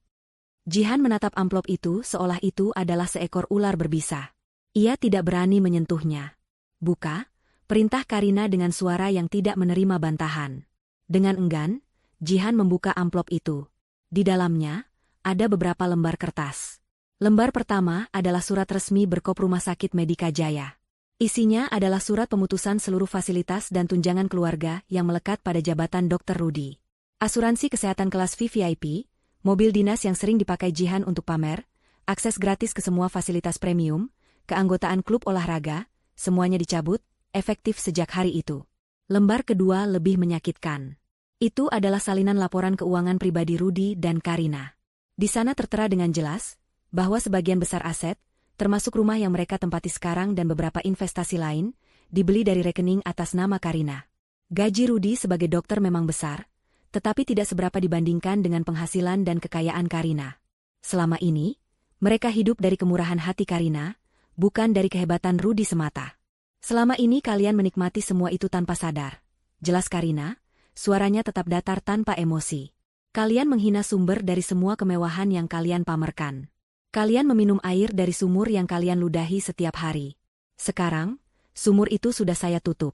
Jihan menatap amplop itu seolah itu adalah seekor ular berbisa. Ia tidak berani menyentuhnya. "Buka," perintah Karina dengan suara yang tidak menerima bantahan. Dengan enggan, Jihan membuka amplop itu. Di dalamnya, ada beberapa lembar kertas. Lembar pertama adalah surat resmi berkop Rumah Sakit Medika Jaya. Isinya adalah surat pemutusan seluruh fasilitas dan tunjangan keluarga yang melekat pada jabatan Dr. Rudy. Asuransi kesehatan kelas VVIP, mobil dinas yang sering dipakai Jihan untuk pamer, akses gratis ke semua fasilitas premium, keanggotaan klub olahraga, semuanya dicabut, efektif sejak hari itu. Lembar kedua lebih menyakitkan. Itu adalah salinan laporan keuangan pribadi Rudy dan Karina. Di sana tertera dengan jelas bahwa sebagian besar aset, termasuk rumah yang mereka tempati sekarang dan beberapa investasi lain, dibeli dari rekening atas nama Karina. Gaji Rudy sebagai dokter memang besar, tetapi tidak seberapa dibandingkan dengan penghasilan dan kekayaan Karina. Selama ini, mereka hidup dari kemurahan hati Karina, bukan dari kehebatan Rudy semata. Selama ini kalian menikmati semua itu tanpa sadar. Jelas Karina, suaranya tetap datar tanpa emosi. Kalian menghina sumber dari semua kemewahan yang kalian pamerkan. Kalian meminum air dari sumur yang kalian ludahi setiap hari. Sekarang, sumur itu sudah saya tutup.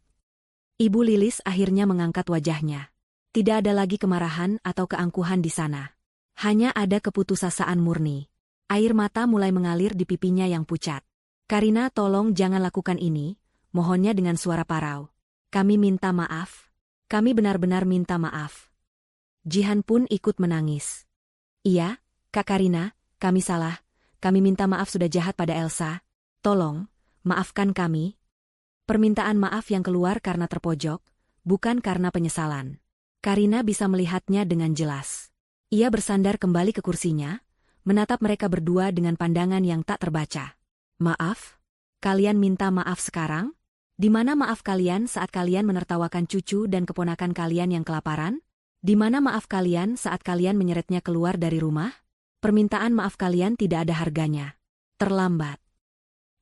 Ibu Lilis akhirnya mengangkat wajahnya. Tidak ada lagi kemarahan atau keangkuhan di sana. Hanya ada keputusasaan murni. Air mata mulai mengalir di pipinya yang pucat. Karina, tolong jangan lakukan ini, mohonnya dengan suara parau. Kami minta maaf. Kami benar-benar minta maaf. Jihan pun ikut menangis. Iya, Kak Karina, kami salah. Kami minta maaf sudah jahat pada Elsa. Tolong, maafkan kami. Permintaan maaf yang keluar karena terpojok, bukan karena penyesalan. Karina bisa melihatnya dengan jelas. Ia bersandar kembali ke kursinya, menatap mereka berdua dengan pandangan yang tak terbaca. Maaf? Kalian minta maaf sekarang? Di mana maaf kalian saat kalian menertawakan cucu dan keponakan kalian yang kelaparan? Di mana maaf kalian saat kalian menyeretnya keluar dari rumah? Permintaan maaf kalian tidak ada harganya. Terlambat.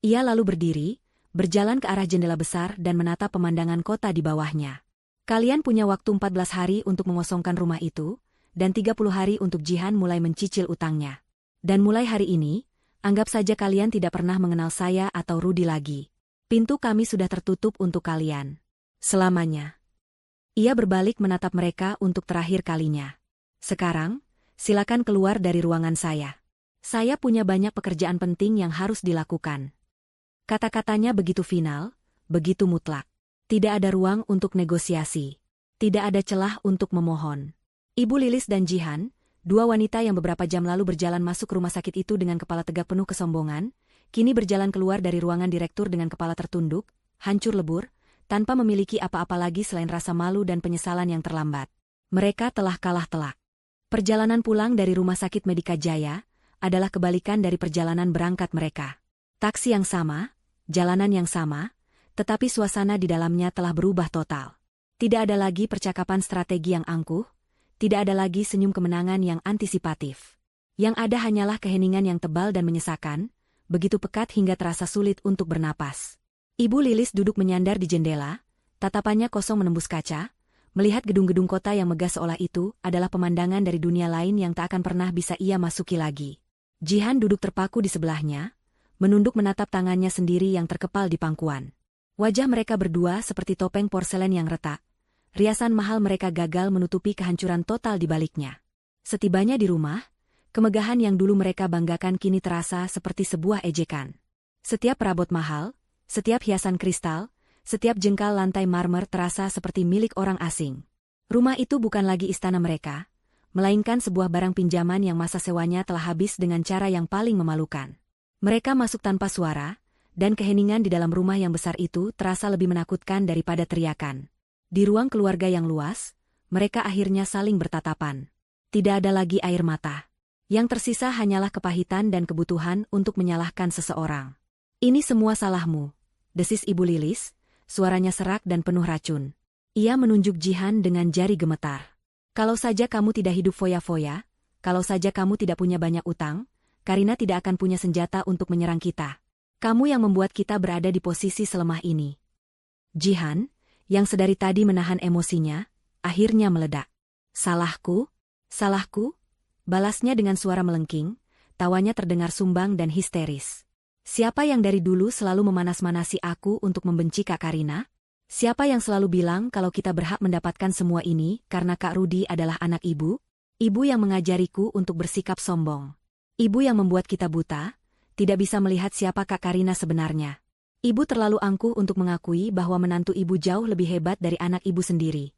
Ia lalu berdiri, berjalan ke arah jendela besar dan menatap pemandangan kota di bawahnya. Kalian punya waktu 14 hari untuk mengosongkan rumah itu, dan 30 hari untuk Jihan mulai mencicil utangnya. Dan mulai hari ini, anggap saja kalian tidak pernah mengenal saya atau Rudy lagi. Pintu kami sudah tertutup untuk kalian. Selamanya. Ia berbalik menatap mereka untuk terakhir kalinya. Sekarang, silakan keluar dari ruangan saya. Saya punya banyak pekerjaan penting yang harus dilakukan. Kata-katanya begitu final, begitu mutlak. Tidak ada ruang untuk negosiasi. Tidak ada celah untuk memohon. Ibu Lilis dan Jihan, dua wanita yang beberapa jam lalu berjalan masuk rumah sakit itu dengan kepala tegak penuh kesombongan, kini berjalan keluar dari ruangan direktur dengan kepala tertunduk, hancur lebur, tanpa memiliki apa-apa lagi selain rasa malu dan penyesalan yang terlambat. Mereka telah kalah telak. Perjalanan pulang dari Rumah Sakit Medika Jaya adalah kebalikan dari perjalanan berangkat mereka. Taksi yang sama, jalanan yang sama, tetapi suasana di dalamnya telah berubah total. Tidak ada lagi percakapan strategi yang angkuh, tidak ada lagi senyum kemenangan yang antisipatif. Yang ada hanyalah keheningan yang tebal dan menyesakan, begitu pekat hingga terasa sulit untuk bernapas. Ibu Lilis duduk menyandar di jendela, tatapannya kosong menembus kaca, melihat gedung-gedung kota yang megah seolah itu adalah pemandangan dari dunia lain yang tak akan pernah bisa ia masuki lagi. Jihan duduk terpaku di sebelahnya, menunduk menatap tangannya sendiri yang terkepal di pangkuan. Wajah mereka berdua seperti topeng porselen yang retak. Riasan mahal mereka gagal menutupi kehancuran total di baliknya. Setibanya di rumah, kemegahan yang dulu mereka banggakan kini terasa seperti sebuah ejekan. Setiap perabot mahal, setiap hiasan kristal, setiap jengkal lantai marmer terasa seperti milik orang asing. Rumah itu bukan lagi istana mereka, melainkan sebuah barang pinjaman yang masa sewanya telah habis dengan cara yang paling memalukan. Mereka masuk tanpa suara, dan keheningan di dalam rumah yang besar itu terasa lebih menakutkan daripada teriakan. Di ruang keluarga yang luas, mereka akhirnya saling bertatapan. Tidak ada lagi air mata. Yang tersisa hanyalah kepahitan dan kebutuhan untuk menyalahkan seseorang. Ini semua salahmu, desis Ibu Lilis. Suaranya serak dan penuh racun. Ia menunjuk Jihan dengan jari gemetar. Kalau saja kamu tidak hidup foya-foya, kalau saja kamu tidak punya banyak utang, Karina tidak akan punya senjata untuk menyerang kita. Kamu yang membuat kita berada di posisi selemah ini. Jihan, yang sedari tadi menahan emosinya, akhirnya meledak. Salahku? Salahku? Balasnya dengan suara melengking, tawanya terdengar sumbang dan histeris. Siapa yang dari dulu selalu memanas-manasi aku untuk membenci Kak Karina? Siapa yang selalu bilang kalau kita berhak mendapatkan semua ini karena Kak Rudy adalah anak ibu? Ibu yang mengajariku untuk bersikap sombong. Ibu yang membuat kita buta, tidak bisa melihat siapa Kak Karina sebenarnya. Ibu terlalu angkuh untuk mengakui bahwa menantu ibu jauh lebih hebat dari anak ibu sendiri.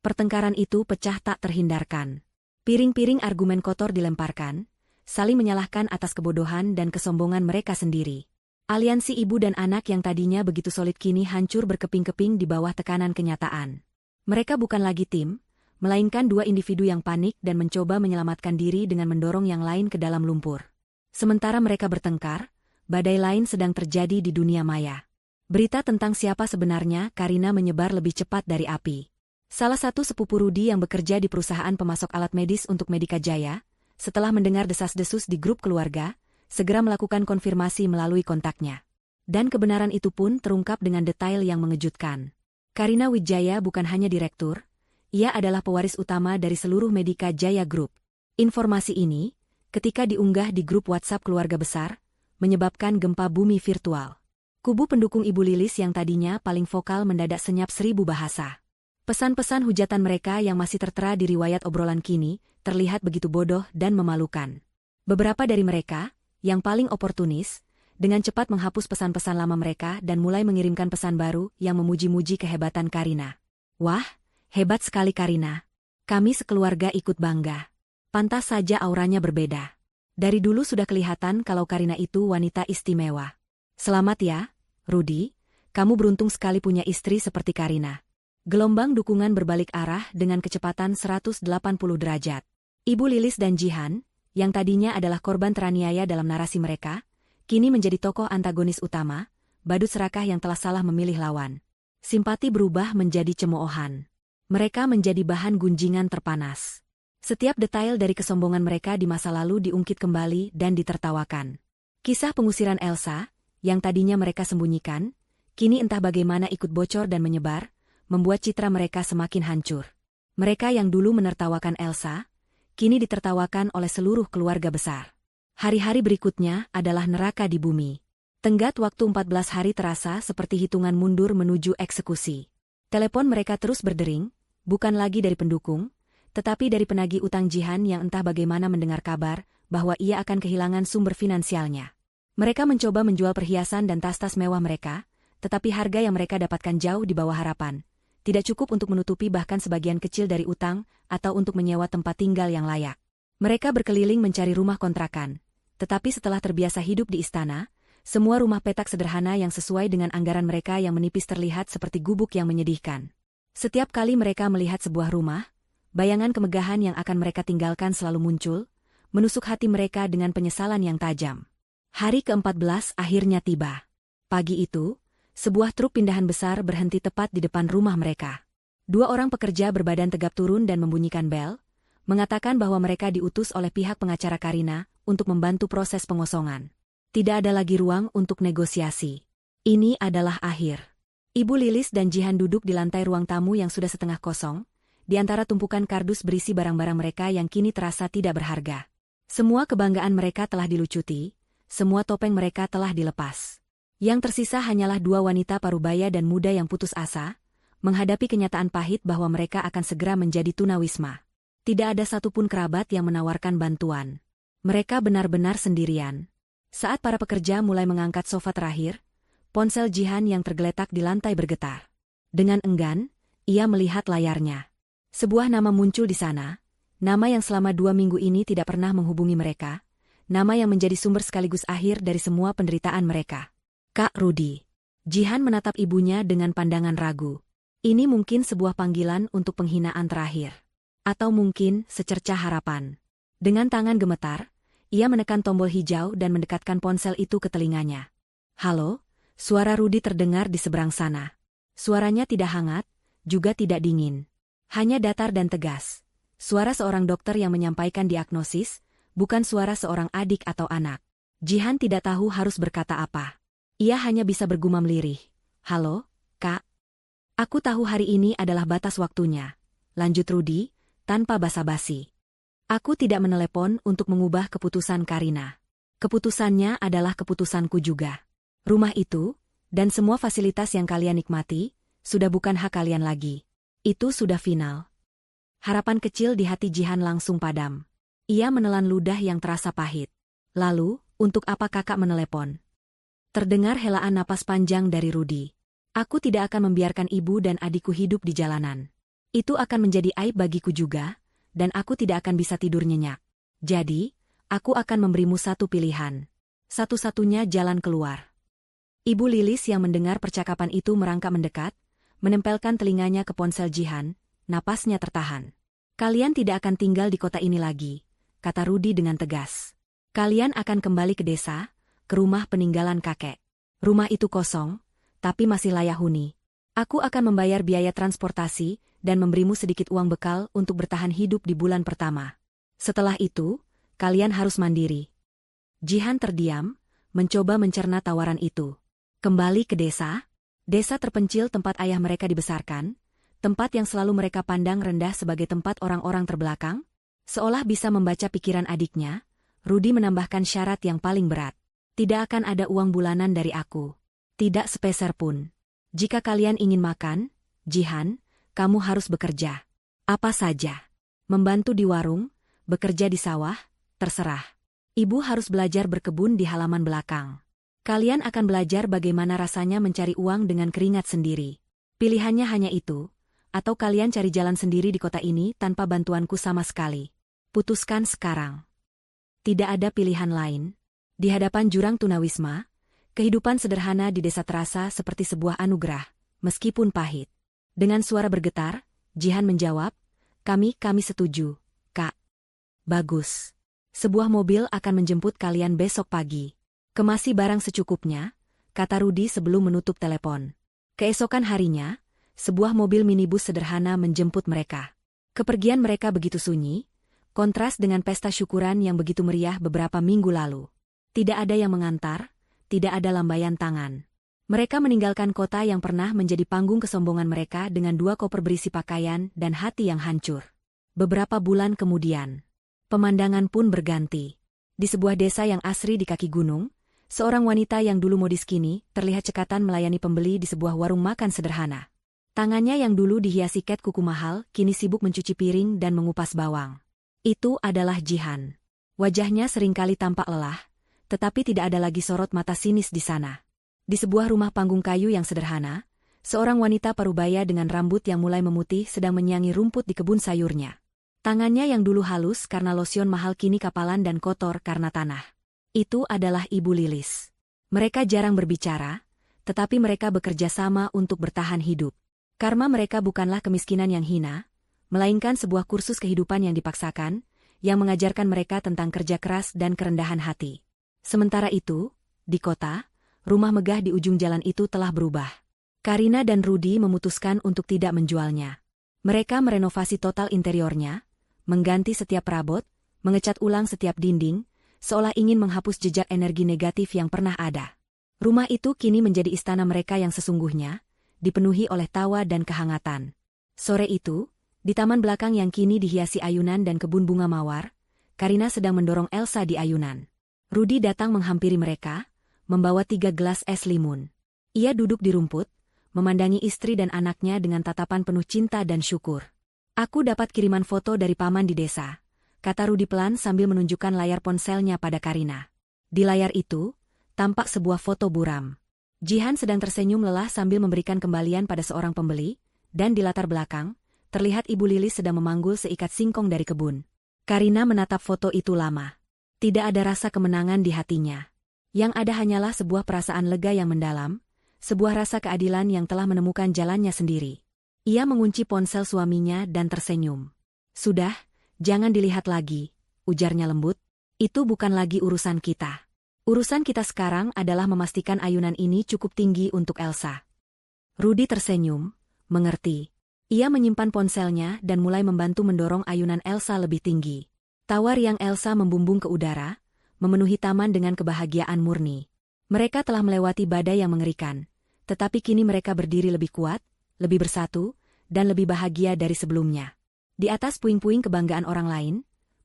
Pertengkaran itu pecah tak terhindarkan. Piring-piring argumen kotor dilemparkan, saling menyalahkan atas kebodohan dan kesombongan mereka sendiri. Aliansi ibu dan anak yang tadinya begitu solid kini hancur berkeping-keping di bawah tekanan kenyataan. Mereka bukan lagi tim, melainkan dua individu yang panik dan mencoba menyelamatkan diri dengan mendorong yang lain ke dalam lumpur. Sementara mereka bertengkar, badai lain sedang terjadi di dunia maya. Berita tentang siapa sebenarnya Karina menyebar lebih cepat dari api. Salah satu sepupu Rudi yang bekerja di perusahaan pemasok alat medis untuk Medika Jaya, setelah mendengar desas-desus di grup keluarga, segera melakukan konfirmasi melalui kontaknya. Dan kebenaran itu pun terungkap dengan detail yang mengejutkan. Karina Wijaya bukan hanya direktur, ia adalah pewaris utama dari seluruh Medika Jaya Group. Informasi ini, ketika diunggah di grup WhatsApp keluarga besar, menyebabkan gempa bumi virtual. Kubu pendukung Ibu Lilis yang tadinya paling vokal mendadak senyap 1000 bahasa. Pesan-pesan hujatan mereka yang masih tertera di riwayat obrolan kini, terlihat begitu bodoh dan memalukan. Beberapa dari mereka, yang paling oportunis, dengan cepat menghapus pesan-pesan lama mereka dan mulai mengirimkan pesan baru yang memuji-muji kehebatan Karina. Wah, hebat sekali Karina. Kami sekeluarga ikut bangga. Pantas saja auranya berbeda. Dari dulu sudah kelihatan kalau Karina itu wanita istimewa. Selamat ya, Rudi. Kamu beruntung sekali punya istri seperti Karina. Gelombang dukungan berbalik arah dengan kecepatan 180 derajat. Ibu Lilis dan Jihan, yang tadinya adalah korban teraniaya dalam narasi mereka, kini menjadi tokoh antagonis utama, badut serakah yang telah salah memilih lawan. Simpati berubah menjadi cemoohan. Mereka menjadi bahan gunjingan terpanas. Setiap detail dari kesombongan mereka di masa lalu diungkit kembali dan ditertawakan. Kisah pengusiran Elsa, yang tadinya mereka sembunyikan, kini entah bagaimana ikut bocor dan menyebar, membuat citra mereka semakin hancur. Mereka yang dulu menertawakan Elsa, kini ditertawakan oleh seluruh keluarga besar. Hari-hari berikutnya adalah neraka di bumi. Tenggat waktu 14 hari terasa seperti hitungan mundur menuju eksekusi. Telepon mereka terus berdering, bukan lagi dari pendukung, tetapi dari penagih utang Jihan yang entah bagaimana mendengar kabar bahwa ia akan kehilangan sumber finansialnya. Mereka mencoba menjual perhiasan dan tas-tas mewah mereka, tetapi harga yang mereka dapatkan jauh di bawah harapan. Tidak cukup untuk menutupi bahkan sebagian kecil dari utang atau untuk menyewa tempat tinggal yang layak. Mereka berkeliling mencari rumah kontrakan, tetapi setelah terbiasa hidup di istana, semua rumah petak sederhana yang sesuai dengan anggaran mereka yang menipis terlihat seperti gubuk yang menyedihkan. Setiap kali mereka melihat sebuah rumah, bayangan kemegahan yang akan mereka tinggalkan selalu muncul, menusuk hati mereka dengan penyesalan yang tajam. Hari ke-14 akhirnya tiba. Pagi itu, sebuah truk pindahan besar berhenti tepat di depan rumah mereka. 2 orang pekerja berbadan tegap turun dan membunyikan bel, mengatakan bahwa mereka diutus oleh pihak pengacara Karina untuk membantu proses pengosongan. Tidak ada lagi ruang untuk negosiasi. Ini adalah akhir. Ibu Lilis dan Jihan duduk di lantai ruang tamu yang sudah setengah kosong, di antara tumpukan kardus berisi barang-barang mereka yang kini terasa tidak berharga. Semua kebanggaan mereka telah dilucuti, semua topeng mereka telah dilepas. Yang tersisa hanyalah 2 wanita parubaya dan muda yang putus asa, menghadapi kenyataan pahit bahwa mereka akan segera menjadi tunawisma. Tidak ada satupun kerabat yang menawarkan bantuan. Mereka benar-benar sendirian. Saat para pekerja mulai mengangkat sofa terakhir, ponsel Jihan yang tergeletak di lantai bergetar. Dengan enggan, ia melihat layarnya. Sebuah nama muncul di sana, nama yang selama 2 minggu ini tidak pernah menghubungi mereka, nama yang menjadi sumber sekaligus akhir dari semua penderitaan mereka. Kak Rudi. Jihan menatap ibunya dengan pandangan ragu. Ini mungkin sebuah panggilan untuk penghinaan terakhir. Atau mungkin secercah harapan. Dengan tangan gemetar, ia menekan tombol hijau dan mendekatkan ponsel itu ke telinganya. Halo, suara Rudi terdengar di seberang sana. Suaranya tidak hangat, juga tidak dingin. Hanya datar dan tegas. Suara seorang dokter yang menyampaikan diagnosis, bukan suara seorang adik atau anak. Jihan tidak tahu harus berkata apa. Ia hanya bisa bergumam lirih. Halo, Kak. Aku tahu hari ini adalah batas waktunya. Lanjut Rudi, tanpa basa-basi. Aku tidak menelepon untuk mengubah keputusan Karina. Keputusannya adalah keputusanku juga. Rumah itu, dan semua fasilitas yang kalian nikmati, sudah bukan hak kalian lagi. Itu sudah final. Harapan kecil di hati Jihan langsung padam. Ia menelan ludah yang terasa pahit. Lalu, untuk apa kakak menelepon? Terdengar helaan napas panjang dari Rudi. Aku tidak akan membiarkan ibu dan adikku hidup di jalanan. Itu akan menjadi aib bagiku juga, dan aku tidak akan bisa tidur nyenyak. Jadi, aku akan memberimu satu pilihan. Satu-satunya jalan keluar. Ibu Lilis yang mendengar percakapan itu merangkak mendekat, menempelkan telinganya ke ponsel Jihan, napasnya tertahan. Kalian tidak akan tinggal di kota ini lagi, kata Rudi dengan tegas. Kalian akan kembali ke desa, ke rumah peninggalan kakek. Rumah itu kosong, tapi masih layak huni. Aku akan membayar biaya transportasi dan memberimu sedikit uang bekal untuk bertahan hidup di bulan pertama. Setelah itu, kalian harus mandiri. Jihan terdiam, mencoba mencerna tawaran itu. Kembali ke desa? Desa terpencil tempat ayah mereka dibesarkan, tempat yang selalu mereka pandang rendah sebagai tempat orang-orang terbelakang? Seolah bisa membaca pikiran adiknya, Rudi menambahkan syarat yang paling berat. Tidak akan ada uang bulanan dari aku. Tidak sepeser pun. Jika kalian ingin makan, Jihan, kamu harus bekerja. Apa saja. Membantu di warung, bekerja di sawah, terserah. Ibu harus belajar berkebun di halaman belakang. Kalian akan belajar bagaimana rasanya mencari uang dengan keringat sendiri. Pilihannya hanya itu, atau kalian cari jalan sendiri di kota ini tanpa bantuanku sama sekali. Putuskan sekarang. Tidak ada pilihan lain. Di hadapan jurang tunawisma, kehidupan sederhana di desa terasa seperti sebuah anugerah, meskipun pahit. Dengan suara bergetar, Jihan menjawab, kami setuju, Kak. Bagus. Sebuah mobil akan menjemput kalian besok pagi. Kemasi barang secukupnya, kata Rudi sebelum menutup telepon. Keesokan harinya, sebuah mobil minibus sederhana menjemput mereka. Kepergian mereka begitu sunyi, kontras dengan pesta syukuran yang begitu meriah beberapa minggu lalu. Tidak ada yang mengantar, tidak ada lambaian tangan. Mereka meninggalkan kota yang pernah menjadi panggung kesombongan mereka dengan 2 koper berisi pakaian dan hati yang hancur. Beberapa bulan kemudian, pemandangan pun berganti. Di sebuah desa yang asri di kaki gunung, seorang wanita yang dulu modis kini terlihat cekatan melayani pembeli di sebuah warung makan sederhana. Tangannya yang dulu dihiasi cat kuku mahal, kini sibuk mencuci piring dan mengupas bawang. Itu adalah Jihan. Wajahnya seringkali tampak lelah, tetapi tidak ada lagi sorot mata sinis di sana. Di sebuah rumah panggung kayu yang sederhana, seorang wanita parubaya dengan rambut yang mulai memutih sedang menyangi rumput di kebun sayurnya. Tangannya yang dulu halus karena losion mahal kini kapalan dan kotor karena tanah. Itu adalah Ibu Lilis. Mereka jarang berbicara, tetapi mereka bekerja sama untuk bertahan hidup. Karma mereka bukanlah kemiskinan yang hina, melainkan sebuah kursus kehidupan yang dipaksakan, yang mengajarkan mereka tentang kerja keras dan kerendahan hati. Sementara itu, di kota, rumah megah di ujung jalan itu telah berubah. Karina dan Rudi memutuskan untuk tidak menjualnya. Mereka merenovasi total interiornya, mengganti setiap perabot, mengecat ulang setiap dinding, seolah ingin menghapus jejak energi negatif yang pernah ada. Rumah itu kini menjadi istana mereka yang sesungguhnya, dipenuhi oleh tawa dan kehangatan. Sore itu, di taman belakang yang kini dihiasi ayunan dan kebun bunga mawar, Karina sedang mendorong Elsa di ayunan. Rudi datang menghampiri mereka, membawa 3 gelas es limun. Ia duduk di rumput, memandangi istri dan anaknya dengan tatapan penuh cinta dan syukur. Aku dapat kiriman foto dari paman di desa, kata Rudi pelan sambil menunjukkan layar ponselnya pada Karina. Di layar itu, tampak sebuah foto buram. Jihan sedang tersenyum lelah sambil memberikan kembalian pada seorang pembeli, dan di latar belakang, terlihat Ibu Lilis sedang memanggul seikat singkong dari kebun. Karina menatap foto itu lama. Tidak ada rasa kemenangan di hatinya. Yang ada hanyalah sebuah perasaan lega yang mendalam, sebuah rasa keadilan yang telah menemukan jalannya sendiri. Ia mengunci ponsel suaminya dan tersenyum. Sudah, jangan dilihat lagi, ujarnya lembut. Itu bukan lagi urusan kita. Urusan kita sekarang adalah memastikan ayunan ini cukup tinggi untuk Elsa. Rudi tersenyum, mengerti. Ia menyimpan ponselnya dan mulai membantu mendorong ayunan Elsa lebih tinggi. Tawa riang Elsa membumbung ke udara, memenuhi taman dengan kebahagiaan murni. Mereka telah melewati badai yang mengerikan, tetapi kini mereka berdiri lebih kuat, lebih bersatu, dan lebih bahagia dari sebelumnya. Di atas puing-puing kebanggaan orang lain,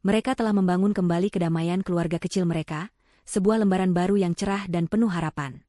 mereka telah membangun kembali kedamaian keluarga kecil mereka, sebuah lembaran baru yang cerah dan penuh harapan.